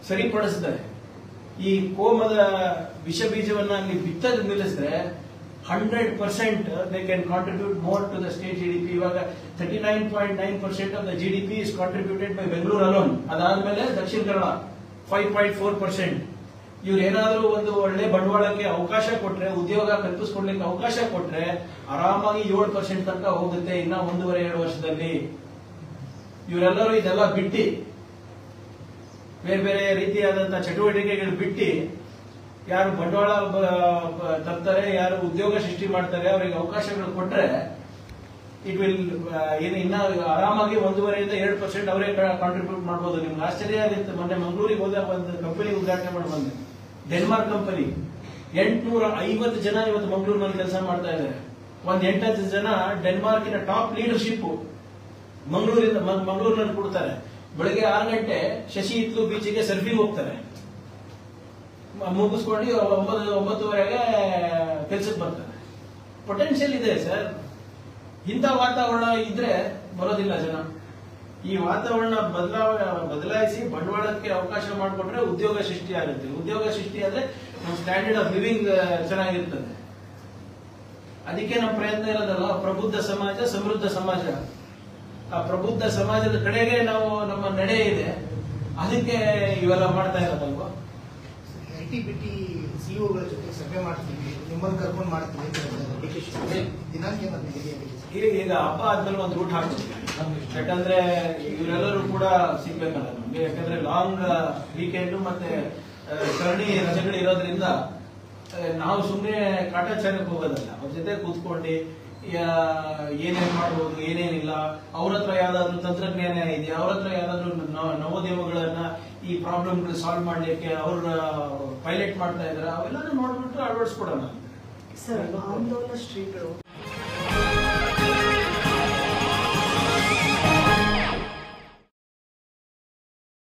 ಸರಿಪಡಿಸಿದ್ದಾರೆ. ಈ ಕೋಮದ ವಿಷ ಬೀಜವನ್ನ ಅಲ್ಲಿ ಬಿತ್ತದ ನಿಲ್ಲಿಸಿದ್ರೆ 100% they can contribute more to the state GDP. ಇವಾಗ 39.9% of the GDP is contributed by Bengaluru alone. ಅದಾದ್ಮೇಲೆ ದಕ್ಷಿಣ ಕನ್ನಡ 5.4%. ಇವ್ರು ಏನಾದ್ರೂ ಒಂದು ಒಳ್ಳೆ ಬಂಡವಾಳಕ್ಕೆ ಅವಕಾಶ ಕೊಟ್ರೆ, ಉದ್ಯೋಗ ಕಲ್ಪಿಸ್ಕೊಡ್ಲಿಕ್ಕೆ ಅವಕಾಶ ಕೊಟ್ರೆ ಆರಾಮಾಗಿ 7% ತನಕ ಹೋಗುತ್ತೆ ಇನ್ನ 1.5-2 ವರ್ಷದಲ್ಲಿ. ಇವರೆಲ್ಲರೂ ಇದೆಲ್ಲ ಬಿಟ್ಟು ಬೇರೆ ಬೇರೆ ರೀತಿಯಾದಂತಹ ಚಟುವಟಿಕೆಗಳು ಬಿಟ್ಟು ಯಾರು ಬಂಡವಾಳ ತರ್ತಾರೆ, ಯಾರು ಉದ್ಯೋಗ ಸೃಷ್ಟಿ ಮಾಡ್ತಾರೆ, ಅವರಿಗೆ ಅವಕಾಶಗಳು ಕೊಟ್ರೆ ಇಟ್ ವಿಲ್ ಇನ್ನ ಆರಾಮಾಗಿ 1.5-2% ಅವರೇ ಕಾಂಟ್ರಿಬ್ಯೂಟ್ ಮಾಡಬಹುದು. ನಿಮ್ಗೆ ಆಶ್ಚರ್ಯ ಆಗುತ್ತೆ. ಮೊನ್ನೆ ಮಂಗಳೂರಿಗೆ ಹೋದಾಗ ಒಂದು ಕಂಪನಿ ಉದ್ಘಾಟನೆ ಮಾಡಿ ಬಂದೆ, ಡೆನ್ಮಾರ್ಕ್ ಕಂಪನಿ. 850 ಜನ ಇವತ್ತು ಮಂಗಳೂರಿನಲ್ಲಿ ಕೆಲಸ ಮಾಡ್ತಾ ಇದ್ದಾರೆ. 8-10 ಜನ ಡೆನ್ಮಾರ್ಕಿನ ಟಾಪ್ ಲೀಡರ್ಶಿಪ್ ಮಂಗಳೂರಿನಲ್ಲಿ ಕೊಡ್ತಾರೆ. ಬೆಳಗ್ಗೆ 6 ಗಂಟೆ ಶಶಿ ಇತ್ಲು ಬೀಚಿಗೆ ಸರ್ಫಿಗೆ ಹೋಗ್ತಾರೆ, ಮುಗಿಸ್ಕೊಂಡು 9-9:30ಗೆ ಕೆಲ್ಸಕ್ಕೆ ಬರ್ತಾರೆ. ಪೊಟೆನ್ಶಿಯಲ್ ಇದೆ ಸರ್. ಇಂಥ ವಾತಾವರಣ ಇದ್ರೆ ಬರೋದಿಲ್ಲ ಜನ. ಈ ವಾತಾವರಣ ಬದಲಾಯಿಸಿ ಬಂಡವಾಳಕ್ಕೆ ಅವಕಾಶ ಮಾಡಿಕೊಟ್ರೆ ಉದ್ಯೋಗ ಸೃಷ್ಟಿ ಆಗುತ್ತೆ. ಉದ್ಯೋಗ ಸೃಷ್ಟಿ ಆದ್ರೆ ನಮ್ಮ ಸ್ಟ್ಯಾಂಡರ್ಡ್ ಆಫ್ ಲಿವಿಂಗ್ ಚೆನ್ನಾಗಿರ್ತದೆ. ಅದಕ್ಕೆ ನಮ್ಮ ಪ್ರಯತ್ನ ಇರೋದಲ್ಲ, ಪ್ರಬುದ್ಧ ಸಮಾಜ, ಸಮೃದ್ಧ ಸಮಾಜ. ಆ ಪ್ರಬುದ್ಧ ಸಮಾಜದ ಕಡೆಗೆ ನಾವು ನಮ್ಮ ನಡೆ ಇದೆ. ಅದಕ್ಕೆ ಇವೆಲ್ಲ ಮಾಡ್ತಾ ಇರೋದಲ್ವಾ. IT-BT ಸಿಇಒಗಳ ಜೊತೆ ಸಭೆ ಮಾಡ್ತೀವಿ, ನಿಮ್ಮನ್ನು ಕರ್ಕೊಂಡು ಮಾಡ್ತೀವಿ ದಿನಾಂಕ ಈಗ ಹಬ್ಬ ಆದ್ಮೇಲೆ ಒಂದು ರೂಟ್ ಹಾಕ್ತೀವಿ. ಯಾಕಂದ್ರೆ ಇವರೆಲ್ಲರೂ ಕೂಡ ಸಿಗ್ಬೇಕಲ್ಲ ನಮ್ಗೆ. ಯಾಕಂದ್ರೆ ಲಾಂಗ್ ವೀಕೆಂಡ್ ಮತ್ತೆ ಸರಣಿ ರಜೆಗಳು ಇರೋದ್ರಿಂದ ನಾವು ಸುಮ್ಮನೆ ಕಾಟಾಚಾರಕ್ಕೆ ಹೋಗೋದಲ್ಲ. ಅವ್ರ ಜೊತೆ ಕೂತ್ಕೊಂಡು ಏನೇನ್ ಮಾಡ್ಬೋದು, ಏನೇನಿಲ್ಲ, ಅವ್ರ ಹತ್ರ ಯಾವ್ದಾದ್ರು ತಂತ್ರಜ್ಞಾನ ಇದೆಯಾ, ಅವ್ರ ಹತ್ರ ಯಾವ್ದಾದ್ರು ನವೋದ್ಯಮಗಳನ್ನ ಈ ಪ್ರಾಬ್ಲಮ್ಗಳು ಸಾಲ್ವ್ ಮಾಡ್ಲಿಕ್ಕೆ ಅವ್ರ ಪೈಲಟ್ ಮಾಡ್ತಾ ಇದಾರೆ, ಅವೆಲ್ಲ ನೋಡ್ಬಿಟ್ಟು ಅಳವಡಿಸ್ಕೊಡೋಣ. ಸರ್, ಆಂದೋಲನ ಶ್ರೀಗಳು